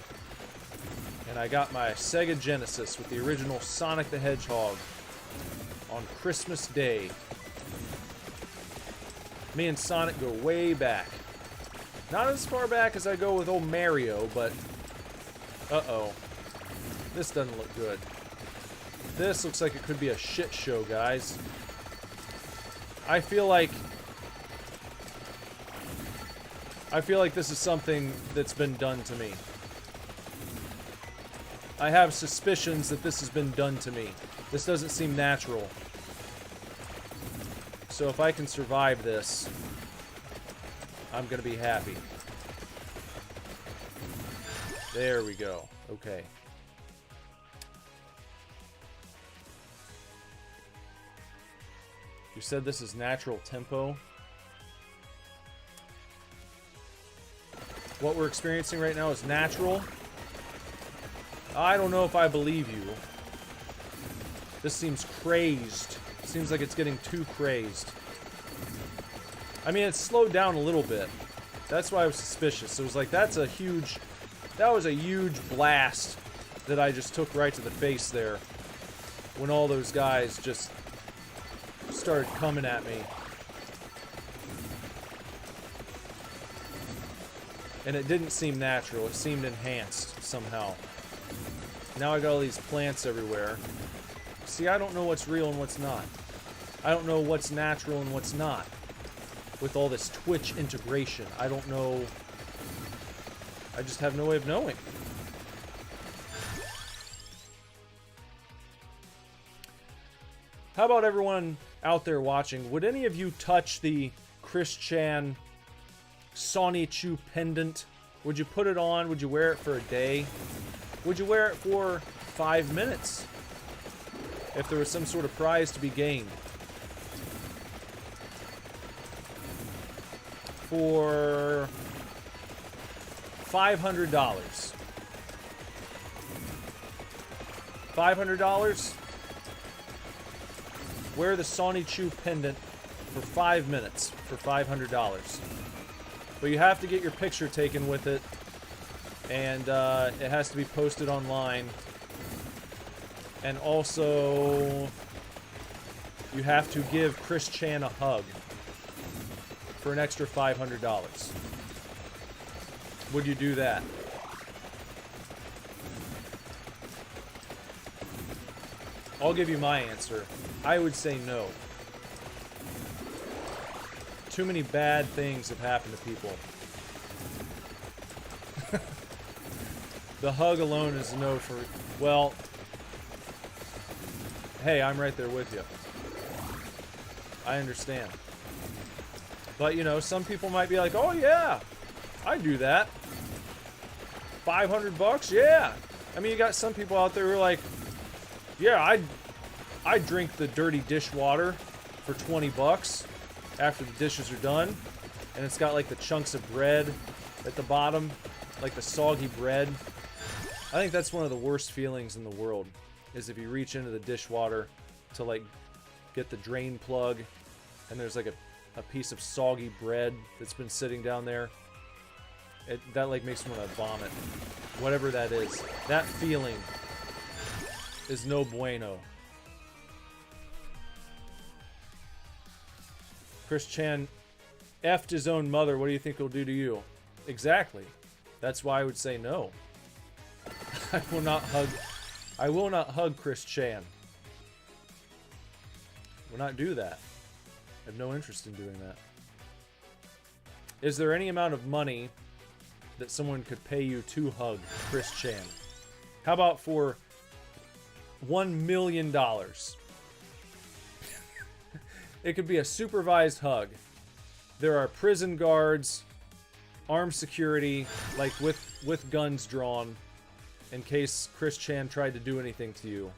And I got my Sega Genesis with the original Sonic the Hedgehog on Christmas Day. Me and Sonic go way back. Not as far back as I go with old Mario, but... uh-oh. This doesn't look good. This looks like it could be a shit show, guys. I feel like this is something that's been done to me. I have suspicions that this has been done to me. This doesn't seem natural. So if I can survive this, I'm gonna be happy. There we go. Okay. You said this is natural tempo. What we're experiencing right now is natural. I don't know if I believe you. This seems crazed. Seems like it's getting too crazed. I mean, it's slowed down a little bit. That's why I was suspicious. It was like, that was a huge blast that I just took right to the face there. When all those guys just started coming at me. And it didn't seem natural. It seemed enhanced somehow. Now I got all these plants everywhere. See, I don't know what's real and what's not. I don't know what's natural and what's not. With all this Twitch integration, I don't know. I just have no way of knowing. How about everyone out there watching? Would any of you touch the Chris Chan Sonichu pendant? Would you put it on? Would you wear it for a day? Would you wear it for 5 minutes? If there was some sort of prize to be gained. For $500. $500? Wear the Sonichu pendant for 5 minutes for $500. But you have to get your picture taken with it, and it has to be posted online. And also, you have to give Chris Chan a hug for an extra $500. Would you do that? I'll give you my answer. I would say no. Too many bad things have happened to people. The hug alone is a no for... Well... Hey, I'm right there with you. I understand. But, you know, some people might be like, oh yeah, I do that. 500 bucks? Yeah. I mean, you got some people out there who are like, yeah, I'd drink the dirty dishwater for 20 bucks after the dishes are done. And it's got like the chunks of bread at the bottom, like the soggy bread. I think that's one of the worst feelings in the world, is if you reach into the dishwater to like get the drain plug and there's like a piece of soggy bread that's been sitting down there. That like makes me want to vomit. Whatever that is. That feeling is no bueno. Chris Chan effed his own mother. What do you think he'll do to you? Exactly. That's why I would say no. I will not hug. I will not hug Chris Chan. Will not do that. I have no interest in doing that. Is there any amount of money that someone could pay you to hug Chris Chan? How about for $1 million? It could be a supervised hug. There are prison guards, armed security, like with guns drawn, in case Chris Chan tried to do anything to you.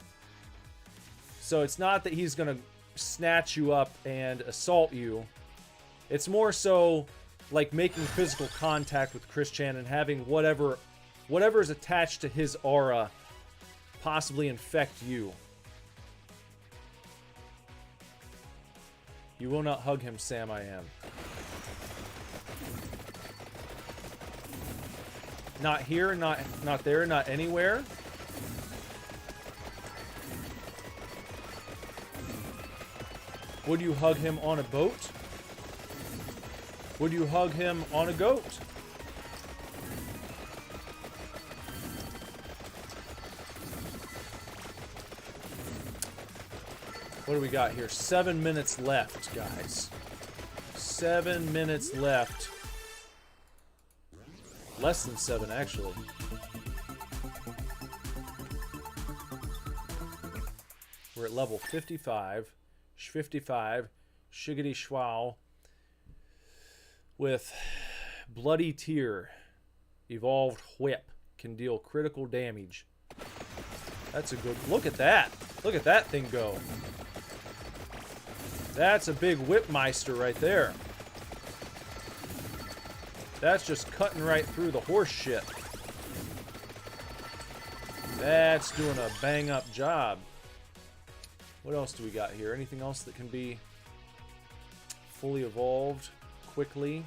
So it's not that he's gonna snatch you up and assault you. It's more so like making physical contact with Chris Chan and having whatever is attached to his aura possibly infect you. You will not hug him, Sam. I am. Not here, not there, not anywhere. Would you hug him on a boat? Would you hug him on a goat? What do we got here? 7 minutes left, guys. 7 minutes left. Less than 7, actually. We're at level 55. 55. Shiggity schwow. With Bloody Tear. Evolved Whip. Can deal critical damage. That's a good... Look at that! Look at that thing go. That's a big Whipmeister right there. That's just cutting right through the horse shit. That's doing a bang-up job. What else do we got here? Anything else that can be fully evolved quickly?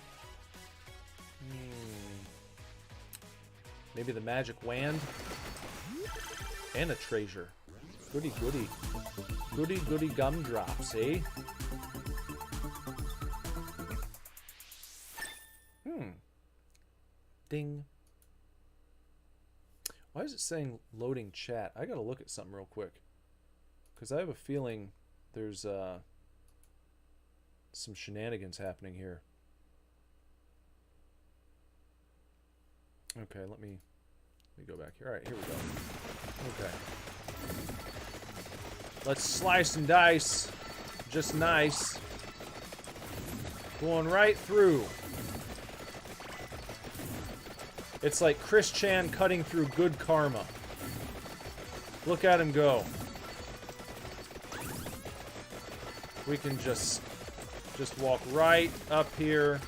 Maybe the magic wand? And a treasure. Goody goody. Goody goody gumdrops, eh? Ding. Why is it saying loading chat? I gotta look at something real quick. Because I have a feeling there's some shenanigans happening here. Okay, let me go back here. Alright, here we go. Okay. Let's slice and dice. Just nice. Going right through. It's like Chris Chan cutting through good karma. Look at him go. We can just walk right up here.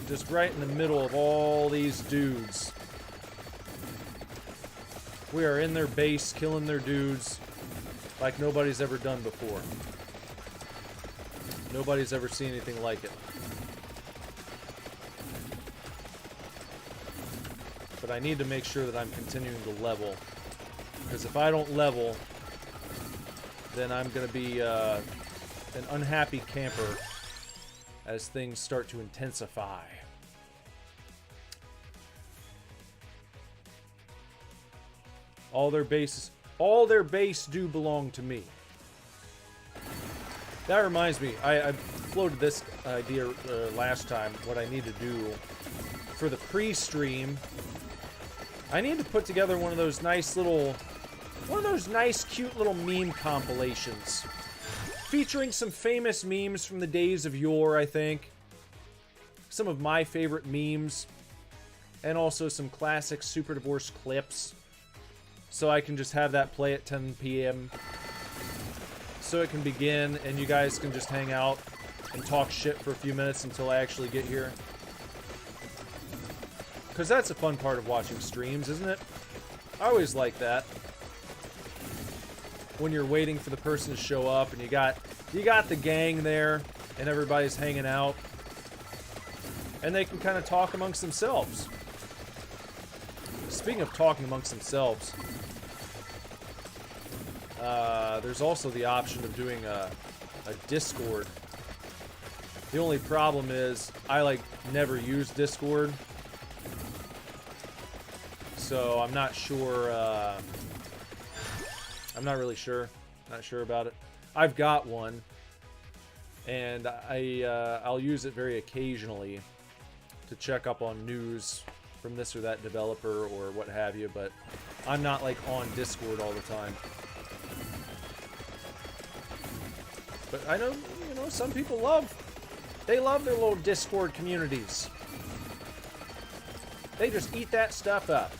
Just right in the middle of all these dudes. We are in their base, killing their dudes like nobody's ever done before. Nobody's ever seen anything like it. But I need to make sure that I'm continuing to level. Because if I don't level, then I'm going to be an unhappy camper as things start to intensify. All their base do belong to me. That reminds me, I floated this idea last time, what I need to do for the pre-stream. I need to put together one of those nice, cute little meme compilations. Featuring some famous memes from the days of yore, I think. Some of my favorite memes. And also some classic Super Divorce clips. So I can just have that play at 10 p.m. So it can begin, and you guys can just hang out and talk shit for a few minutes until I actually get here. Because that's a fun part of watching streams, isn't it? I always like that. When you're waiting for the person to show up and you got the gang there and everybody's hanging out. And they can kind of talk amongst themselves. Speaking of talking amongst themselves, there's also the option of doing a Discord. The only problem is I never use Discord. So I'm not sure. I'm not really sure. Not sure about it. I've got one, and I'll use it very occasionally to check up on news from this or that developer or what have you, but I'm not like on Discord all the time. But I know, you know, some people they love their little Discord communities. They just eat that stuff up.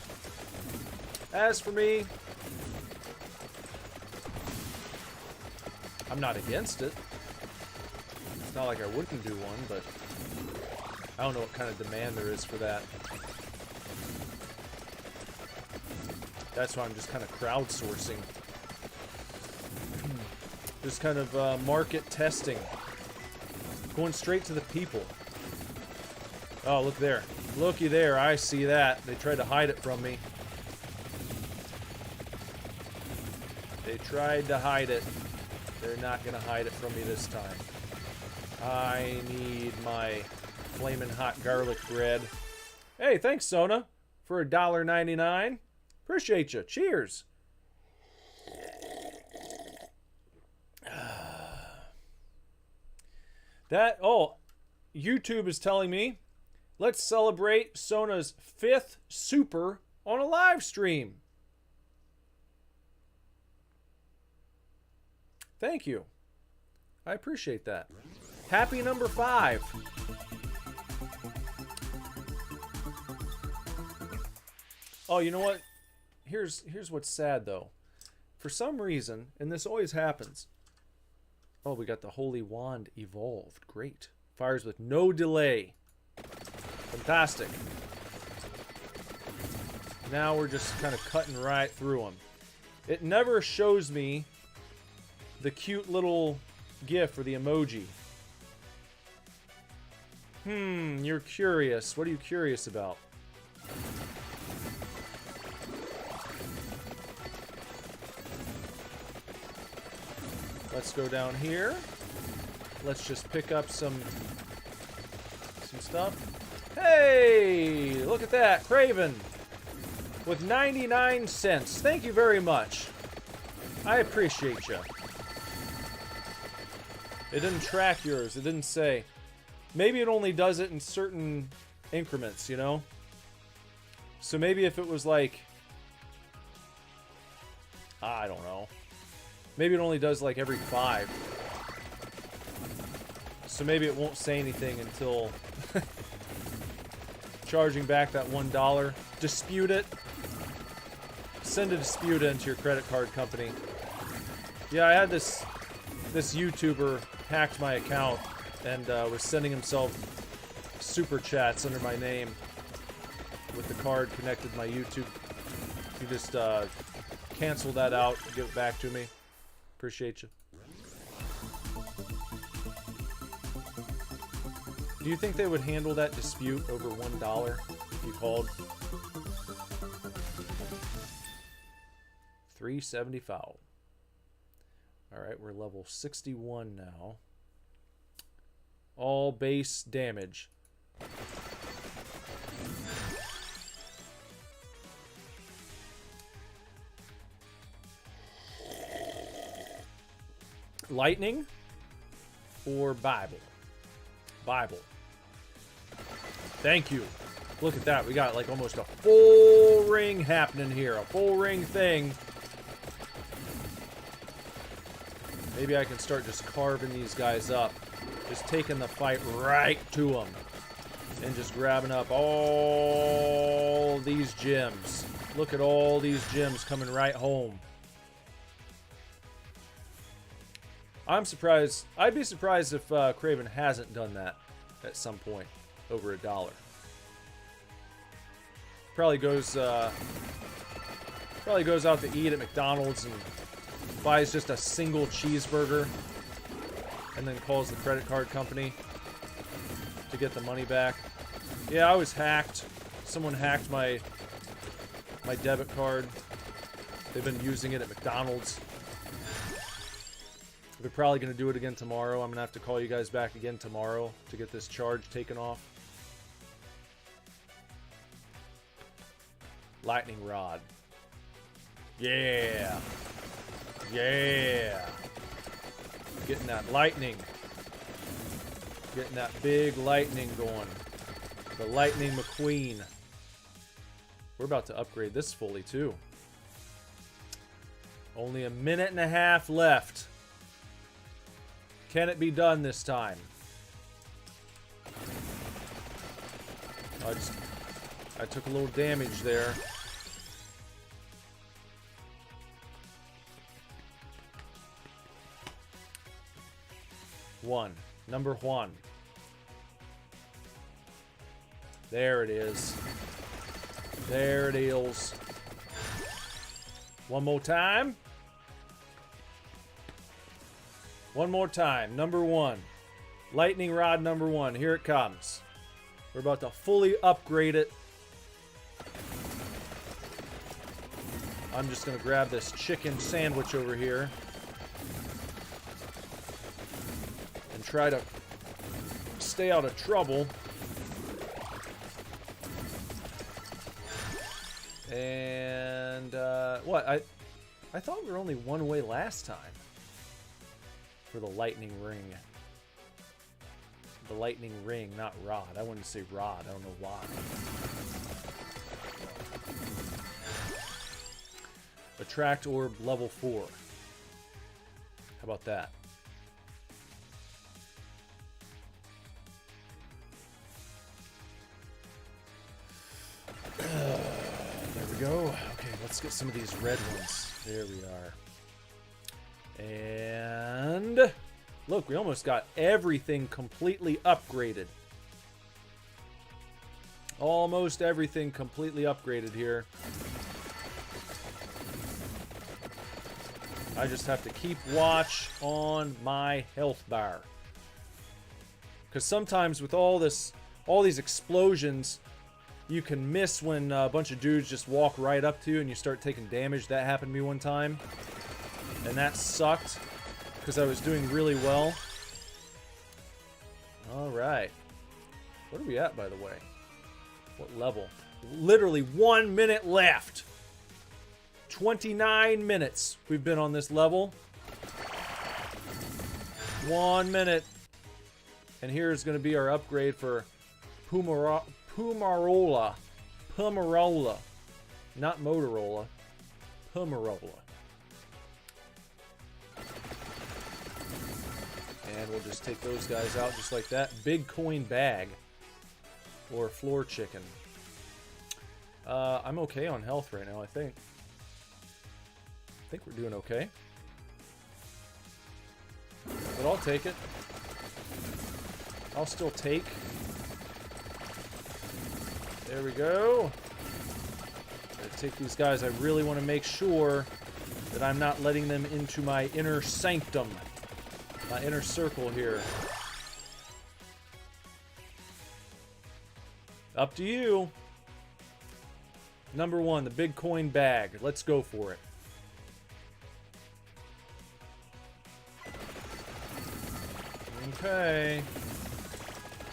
As for me, I'm not against it. It's not like I wouldn't do one, but I don't know what kind of demand there is for that. That's why I'm just kind of crowdsourcing. Just kind of market testing. Going straight to the people. Oh, look there. Looky there. I see that. They tried to hide it from me. They tried to hide it. They're not going to hide it from me this time. I need my flamin' hot garlic bread. Hey, thanks, Sona, for $1.99. Appreciate you. Cheers. YouTube is telling me, let's celebrate Sona's 5th super on a live stream. Thank you. I appreciate that. Happy number 5. Oh, you know what? Here's what's sad, though. For some reason, and this always happens. Oh, we got the Holy Wand evolved. Great. Fires with no delay. Fantastic. Now we're just kind of cutting right through them. It never shows me the cute little GIF or the emoji. You're curious. What are you curious about? Let's go down here. Let's just pick up some stuff. Hey, look at that, Craven with 99 cents. Thank you very much. I appreciate you. It didn't track yours. It didn't say. Maybe it only does it in certain increments, you know? So maybe if it was like, I don't know. Maybe it only does like every 5. So maybe it won't say anything until charging back that $1. Dispute it. Send a dispute into your credit card company. Yeah, I had this YouTuber hacked my account and was sending himself super chats under my name with the card connected to my YouTube. You just cancel that out, give it back to me. Appreciate you. Do you think they would handle that dispute over $1 if you called? $3.75. Alright, we're level 61 now. All base damage. Lightning or Bible? Bible. Thank you. Look at that. We got like almost a full ring happening here. A full ring thing. Maybe I can start just carving these guys up. Just taking the fight right to them. And just grabbing up all these gems. Look at all these gems coming right home. I'm surprised. I'd be surprised if Craven hasn't done that at some point. Over $1. Probably goes out to eat at McDonald's and buys just a single cheeseburger and then calls the credit card company to get the money back. Yeah, I was hacked. Someone hacked my debit card. They've been using it at McDonald's. They're probably going to do it again tomorrow. I'm going to have to call you guys back again tomorrow to get this charge taken off. Lightning rod. Yeah. Yeah. Getting that lightning. Getting that big lightning going. The Lightning McQueen. We're about to upgrade this fully, too. Only a minute and a half left. Can it be done this time? I took a little damage there. One. Number one. There it is. There it is. One more time. One more time. Number one. Lightning rod number one. Here it comes. We're about to fully upgrade it. I'm just going to grab this chicken sandwich over here. And try to stay out of trouble. And, what? I thought we were only one away last time. For the lightning ring. The lightning ring, not rod. I wanted to say rod. I don't know why. Attract orb level 4. How about that? There we go. Okay, let's get some of these red ones. There we are. And look, we almost got everything completely upgraded. Almost everything completely upgraded here. I just have to keep watch on my health bar. Because sometimes with all these explosions, you can miss when a bunch of dudes just walk right up to you and you start taking damage. That happened to me one time. And that sucked. Because I was doing really well. Alright. What are we at, by the way? What level? Literally 1 minute left. 29 minutes we've been on this level. 1 minute. And here's going to be our upgrade for Pumarola. Pumarola. Not Motorola. Pumarola. And we'll just take those guys out just like that. Big coin bag. Or floor chicken. I'm okay on health right now, I think. I think we're doing okay. But I'll take it. I'll still take. There we go. Gotta take these guys. I really want to make sure that I'm not letting them into my inner sanctum. My inner circle here. Up to you. Number one, the big coin bag. Let's go for it. Okay.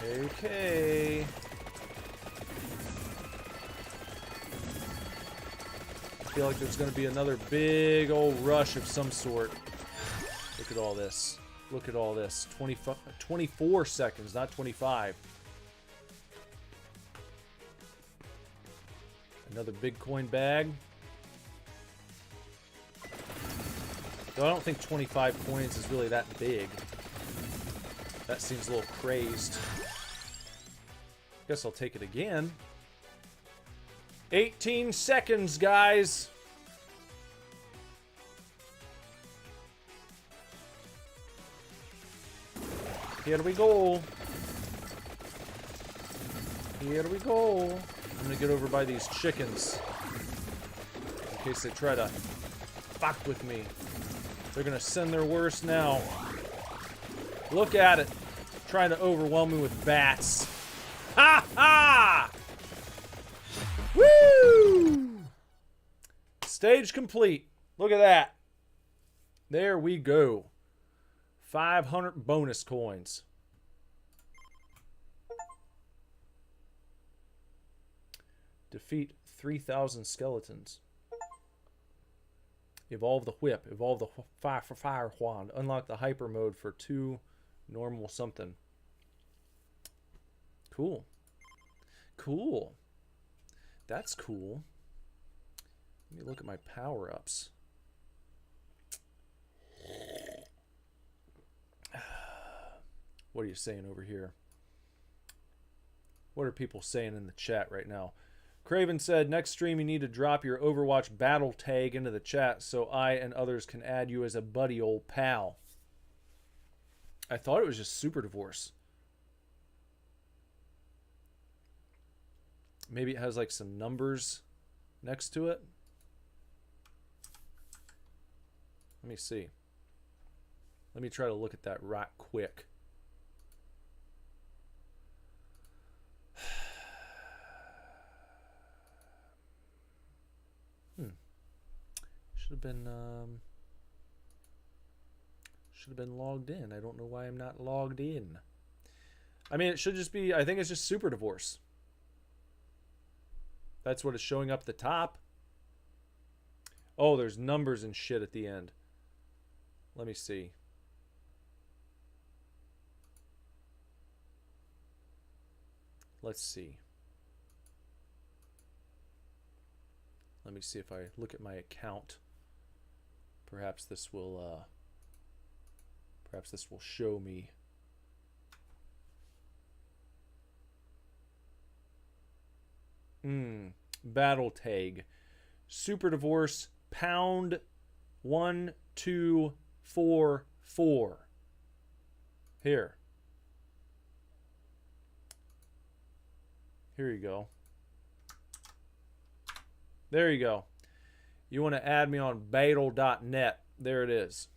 Okay. I feel like there's going to be another big old rush of some sort. Look at all this. Look at all this. 24 seconds, not 25. Another big coin bag. Though I don't think 25 coins is really that big. That seems a little crazed. Guess I'll take it again. 18 seconds, guys. Here we go. Here we go. I'm gonna get over by these chickens. In case they try to fuck with me. They're gonna send their worst now. Look at it. Trying to overwhelm me with bats. Ha ha! Woo! Stage complete. Look at that. There we go. 500 bonus coins. Defeat 3,000 skeletons. Evolve the whip. Evolve the fire wand. Unlock the hyper mode for 2 normal something. Cool. Cool. That's cool. Let me look at my power-ups. What are you saying over here? What are people saying in the chat right now? Craven said, next stream you need to drop your Overwatch battle tag into the chat so I and others can add you as a buddy old pal. I thought it was just Super Divorce. Maybe it has like some numbers next to it. Let me see. Let me try to look at that right quick. Should have been logged in. I don't know why I'm not logged in. I mean, it should just be, I think it's just Super Divorce. That's what is showing up at the top. Oh, there's numbers and shit at the end. Let me see. Let's see. Let me see if I look at my account. Perhaps this will show me. Battle tag. Super Divorce pound 1244. Here. Here you go. There you go. You want to add me on battle.net. There it is.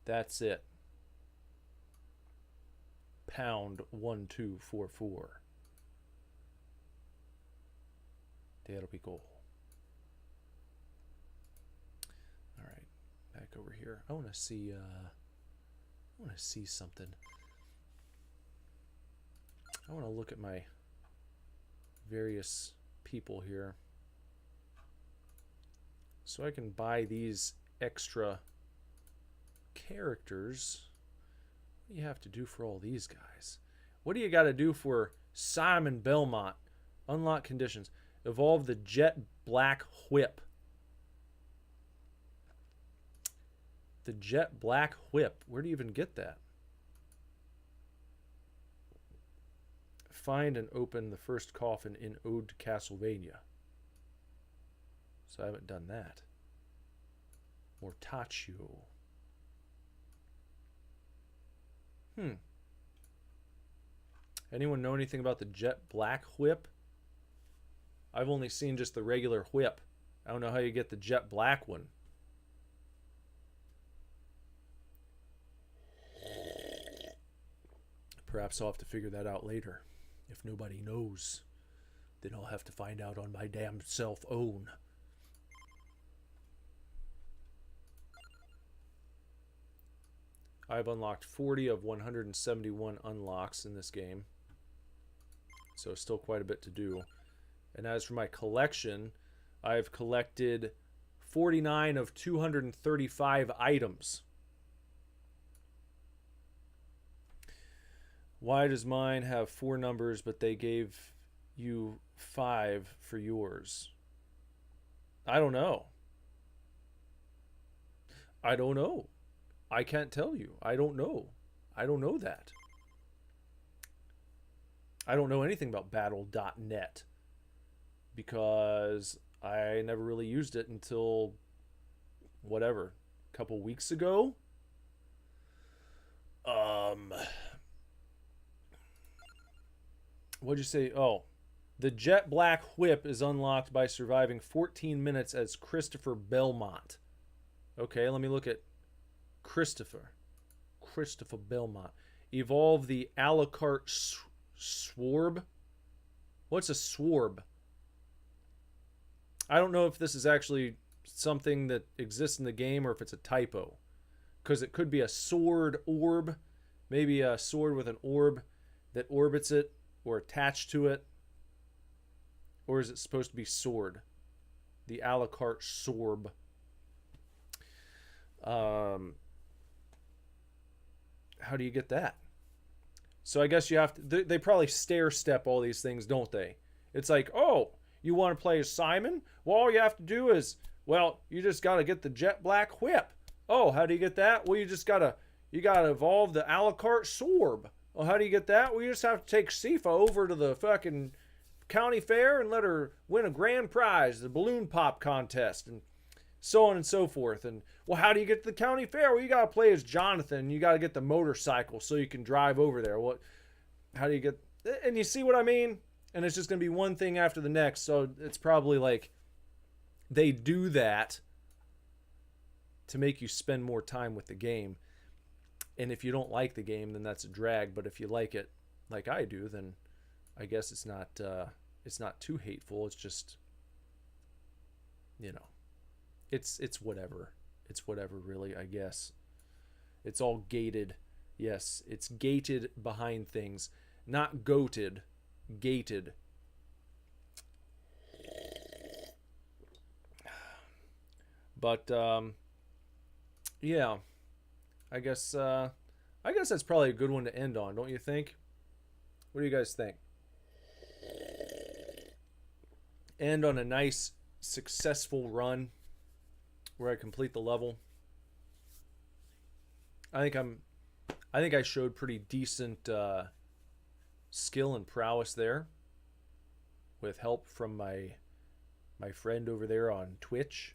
That's it. Pound 1244. That'll be cool. All right, back over here. I want to see something. I want to look at my various people here so I can buy these extra characters. What do you have to do for all these guys? What do you got to do for Simon Belmont? Unlock conditions. Evolve the Jet Black Whip. The Jet Black Whip. Where do you even get that? Find and open the first coffin in Ode to Castlevania. So I haven't done that. Mortaccio. Anyone know anything about the Jet Black Whip? I've only seen just the regular whip. I don't know how you get the Jet Black one. Perhaps I'll have to figure that out later. If nobody knows, then I'll have to find out on my damn self own. I've unlocked 40 of 171 unlocks in this game. So still quite a bit to do. And as for my collection, I've collected 49 of 235 items. Why does mine have 4 numbers, but they gave you 5 for yours? I don't know. I don't know. I can't tell you. I don't know. I don't know that. I don't know anything about battle.net because I never really used it until whatever, a couple weeks ago. What'd you say? Oh, the Jet Black Whip is unlocked by surviving 14 minutes as Christopher Belmont. Okay, let me look at Christopher Belmont. Evolve the a la carte swarb. What's a swarb? I don't know if this is actually something that exists in the game or if it's a typo, because it could be a sword orb, maybe a sword with an orb that orbits it or attached to it, Or is it supposed to be sword? The a la carte sorb. How do you get that? So I guess you have to. They probably stair step all these things, don't they? It's like, oh, you want to play as Simon? Well, all you have to do is, well, you just got to get the jet black whip. Oh, how do you get that? Well, you gotta evolve the a la carte sorb. Well, how do you get that? Well, you just have to take Sifa over to the fucking county fair and let her win a grand prize, the balloon pop contest, and so on and so forth. And well, how do you get to the county fair? Well, you got to play as Jonathan. You got to get the motorcycle so you can drive over there. How do you get, and you see what I mean? And it's just going to be one thing after the next. So it's probably like they do that to make you spend more time with the game. And if you don't like the game, then that's a drag. But if you like it like I do, then I guess it's not too hateful. It's just, it's whatever. It's whatever, really, I guess. It's all gated. Yes, it's gated behind things. Not goated. Gated. But, yeah. I guess that's probably a good one to end on, don't you think? What do you guys think? End on a nice, successful run where I complete the level. I think I showed pretty decent skill and prowess there, with help from my friend over there on Twitch.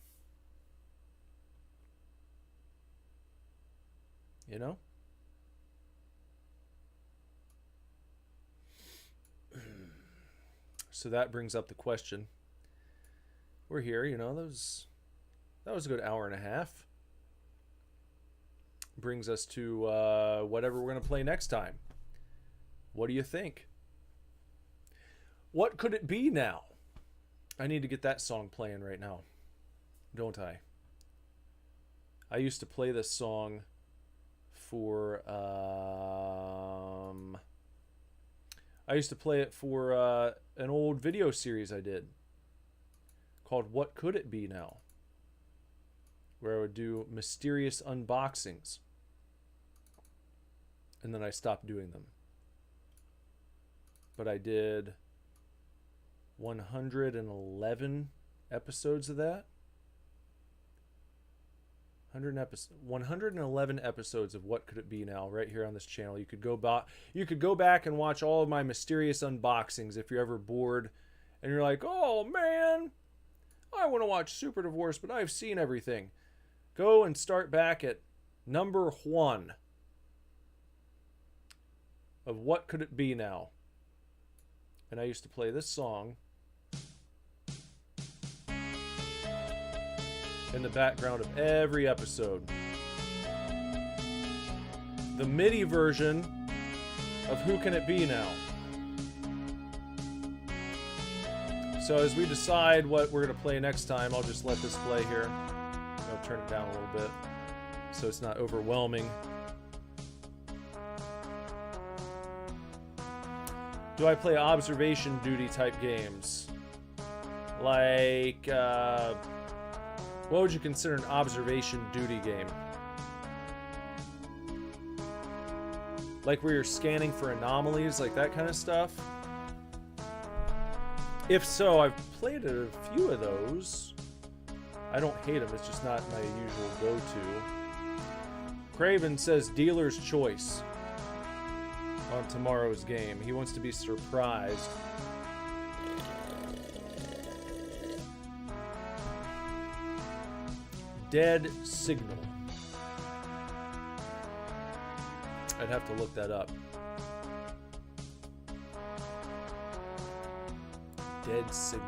So that brings up the question. We're here, that was a good hour and a half. Brings us to whatever we're going to play next time. What do you think? What could it be now? I need to get that song playing right now, don't I? I used to play this song for I used to play it for an old video series I did called What Could It Be Now, where I would do mysterious unboxings, and then I stopped doing them. But I did 111 episodes of that. 111 episodes of What Could It Be Now, right here on this channel. You could go back and watch all of my mysterious unboxings if you're ever bored and you're like, oh man, I want to watch Super Divorce, but I've seen everything. Go and start back at number 1 of What Could It Be Now. And I used to play this song in the background of every episode. The MIDI version of Who Can It Be Now. So as we decide what we're going to play next time, I'll just let this play here. I'll turn it down a little bit so it's not overwhelming. Do I play observation duty type games? Like, what would you consider an observation duty game? Like where you're scanning for anomalies, like that kind of stuff? If so, I've played a few of those. I don't hate them, it's just not my usual go-to. Craven says dealer's choice on tomorrow's game. He wants to be surprised. Dead Signal. I'd have to look that up. Dead Signal.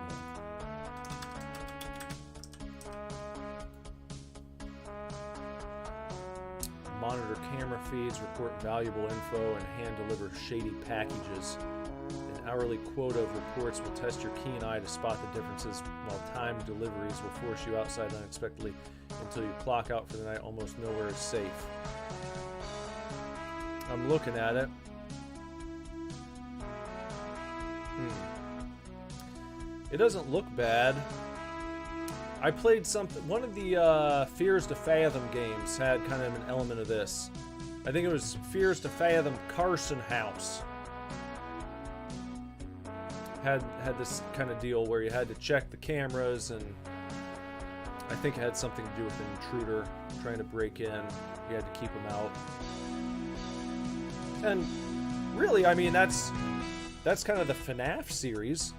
Monitor camera feeds, report valuable info, and hand-deliver shady packages. An hourly quota of reports will test your keen eye to spot the differences, while timed deliveries will force you outside unexpectedly until you clock out for the night. Almost nowhere is safe. I'm looking at it. It doesn't look bad. I played one of the Fears to Fathom games had kind of an element of this. I think it was Fears to Fathom Carson House. Had this kind of deal where you had to check the cameras, and I think it had something to do with an intruder trying to break in. You had to keep them out. And really, I mean, that's kind of the FNAF series,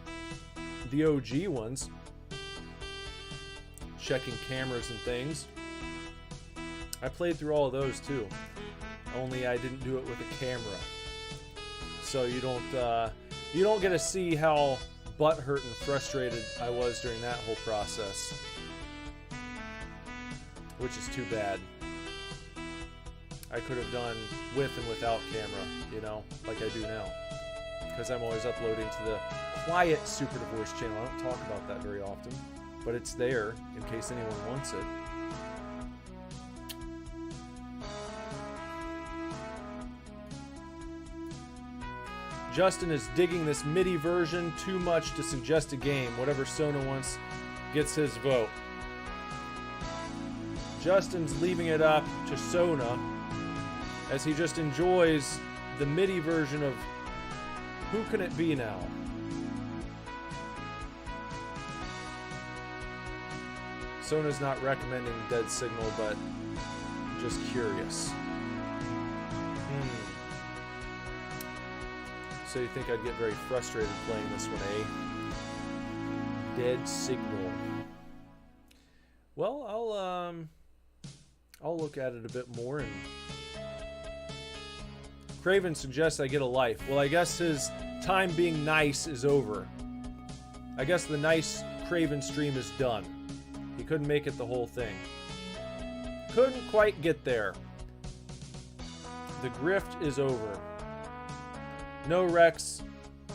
the OG ones. Checking cameras and things. I played through all of those too. Only I didn't do it with a camera. So you don't get to see how butthurt and frustrated I was during that whole process. Which is too bad. I could have done with and without camera, you know, like I do now. Because I'm always uploading to the quiet Super Divorce channel. I don't talk about that very often. But it's there in case anyone wants it. Justin is digging this MIDI version too much to suggest a game. Whatever Sona wants gets his vote. Justin's leaving it up to Sona as he just enjoys the MIDI version of Who Can It Be Now? Sona's not recommending Dead Signal, but just curious. So you think I'd get very frustrated playing this one, eh? Dead Signal. Well, I'll look at it a bit more. And Craven suggests I get a life. Well, I guess his time being nice is over. I guess the nice Craven stream is done. He couldn't make it the whole thing. Couldn't quite get there. The grift is over. No Rex.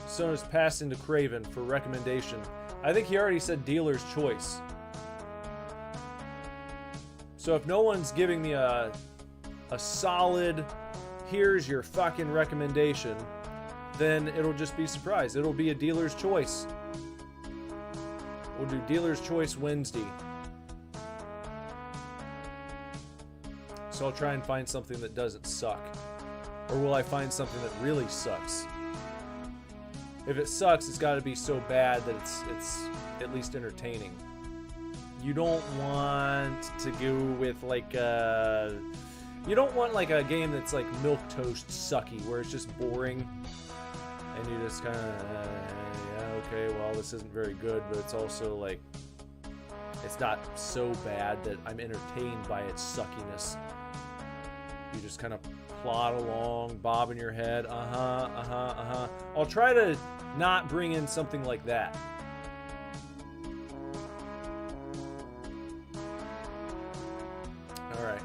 Sona's passing to Craven for recommendation. I think he already said dealer's choice. So if no one's giving me a solid, here's your fucking recommendation, then it'll just be surprise. It'll be a dealer's choice. We'll do dealer's choice Wednesday. So I'll try and find something that doesn't suck. Or will I find something that really sucks? If it sucks, it's got to be so bad that it's at least entertaining. You don't want to go with like you don't want like a game that's like milquetoast sucky, where it's just boring and you just kind of yeah, okay, well, this isn't very good, but it's also like it's not so bad that I'm entertained by its suckiness. You just kind of plod along, bobbing your head, I'll try to not bring in something like that. Alright.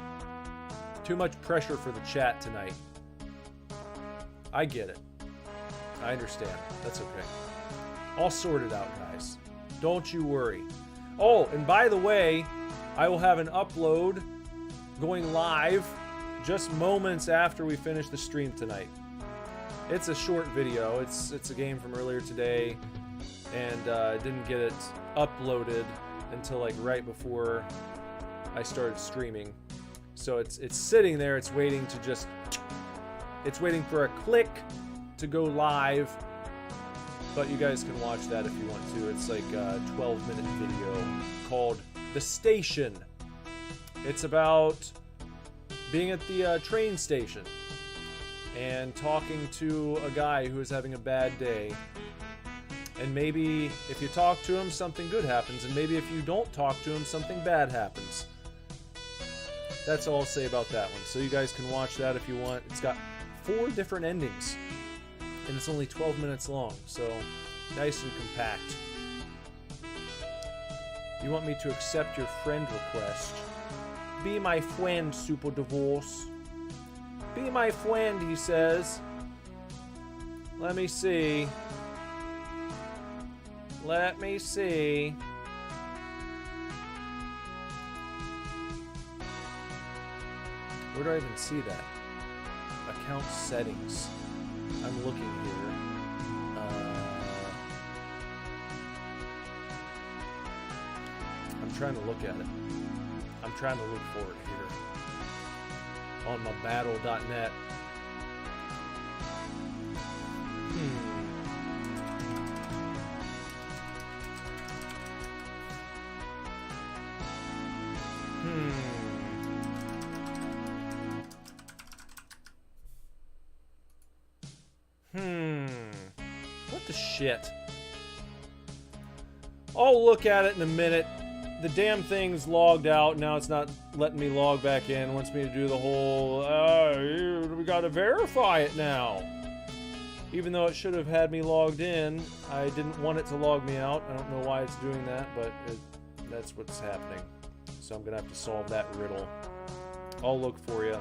Too much pressure for the chat tonight. I get it. I understand. That's okay. I'll sort it out, guys. Don't you worry. Oh, and by the way, I will have an upload going live just moments after we finish the stream tonight. It's a short video. It's a game from earlier today, and I didn't get it uploaded until like right before I started streaming. So it's sitting there. It's waiting to just. It's waiting for a click to go live. But you guys can watch that if you want to. It's like a 12-minute video called The Station. It's about being at the train station and talking to a guy who is having a bad day. And maybe if you talk to him, something good happens. And maybe if you don't talk to him, something bad happens. That's all I'll say about that one. So you guys can watch that if you want. It's got 4 different endings. And it's only 12 minutes long. So nice and compact. You want me to accept your friend request? Be my friend, Super Divorce. Be my friend, he says. Let me see. Let me see. Where do I even see that? Account settings. I'm looking here. trying to look at it. I'm trying to look for it here on my battle.net. What the shit? I'll look at it in a minute. The damn thing's logged out. Now it's not letting me log back in. It wants me to do the whole, we gotta verify it now. Even though it should have had me logged in, I didn't want it to log me out. I don't know why it's doing that, but that's what's happening. So I'm gonna have to solve that riddle. I'll look for you.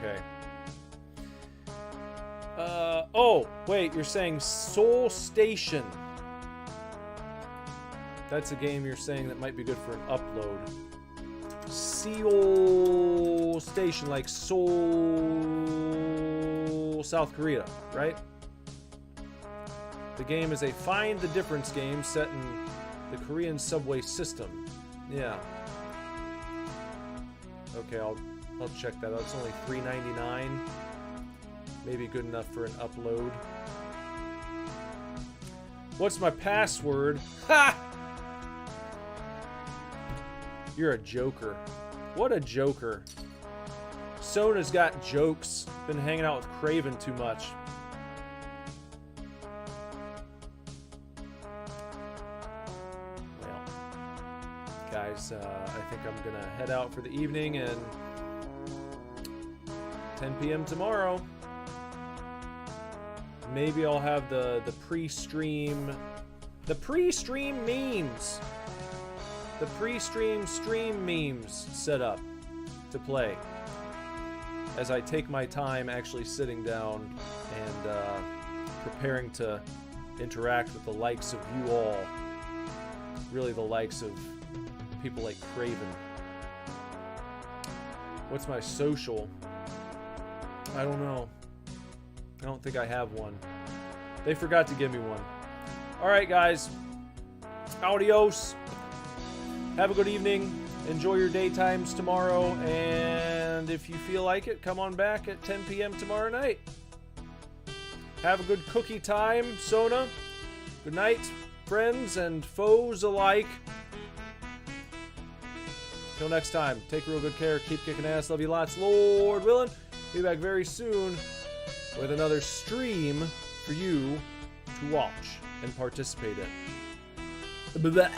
Okay. Oh, wait, you're saying Soul Station. That's a game you're saying that might be good for an upload. Seoul Station, like Seoul, South Korea, right? The game is a Find the Difference game set in the Korean subway system. Yeah. Okay, I'll check that out. It's only $3.99. Maybe good enough for an upload. What's my password? Ha! You're a joker. What a joker. Sona's got jokes. Been hanging out with Craven too much. Well, guys, I think I'm gonna head out for the evening, and 10 p.m. tomorrow. Maybe I'll have the pre-stream memes. The pre-stream stream memes set up to play as I take my time actually sitting down and preparing to interact with the likes of you all. Really the likes of people like Craven. What's my social? I don't know. I don't think I have one. They forgot to give me one. Alright, guys. Adios. Have a good evening. Enjoy your daytimes tomorrow. And if you feel like it, come on back at 10 p.m. tomorrow night. Have a good cookie time, Sona. Good night, friends and foes alike. Till next time, take real good care. Keep kicking ass. Love you lots. Lord willing. Be back very soon with another stream for you to watch and participate in. Bye-bye.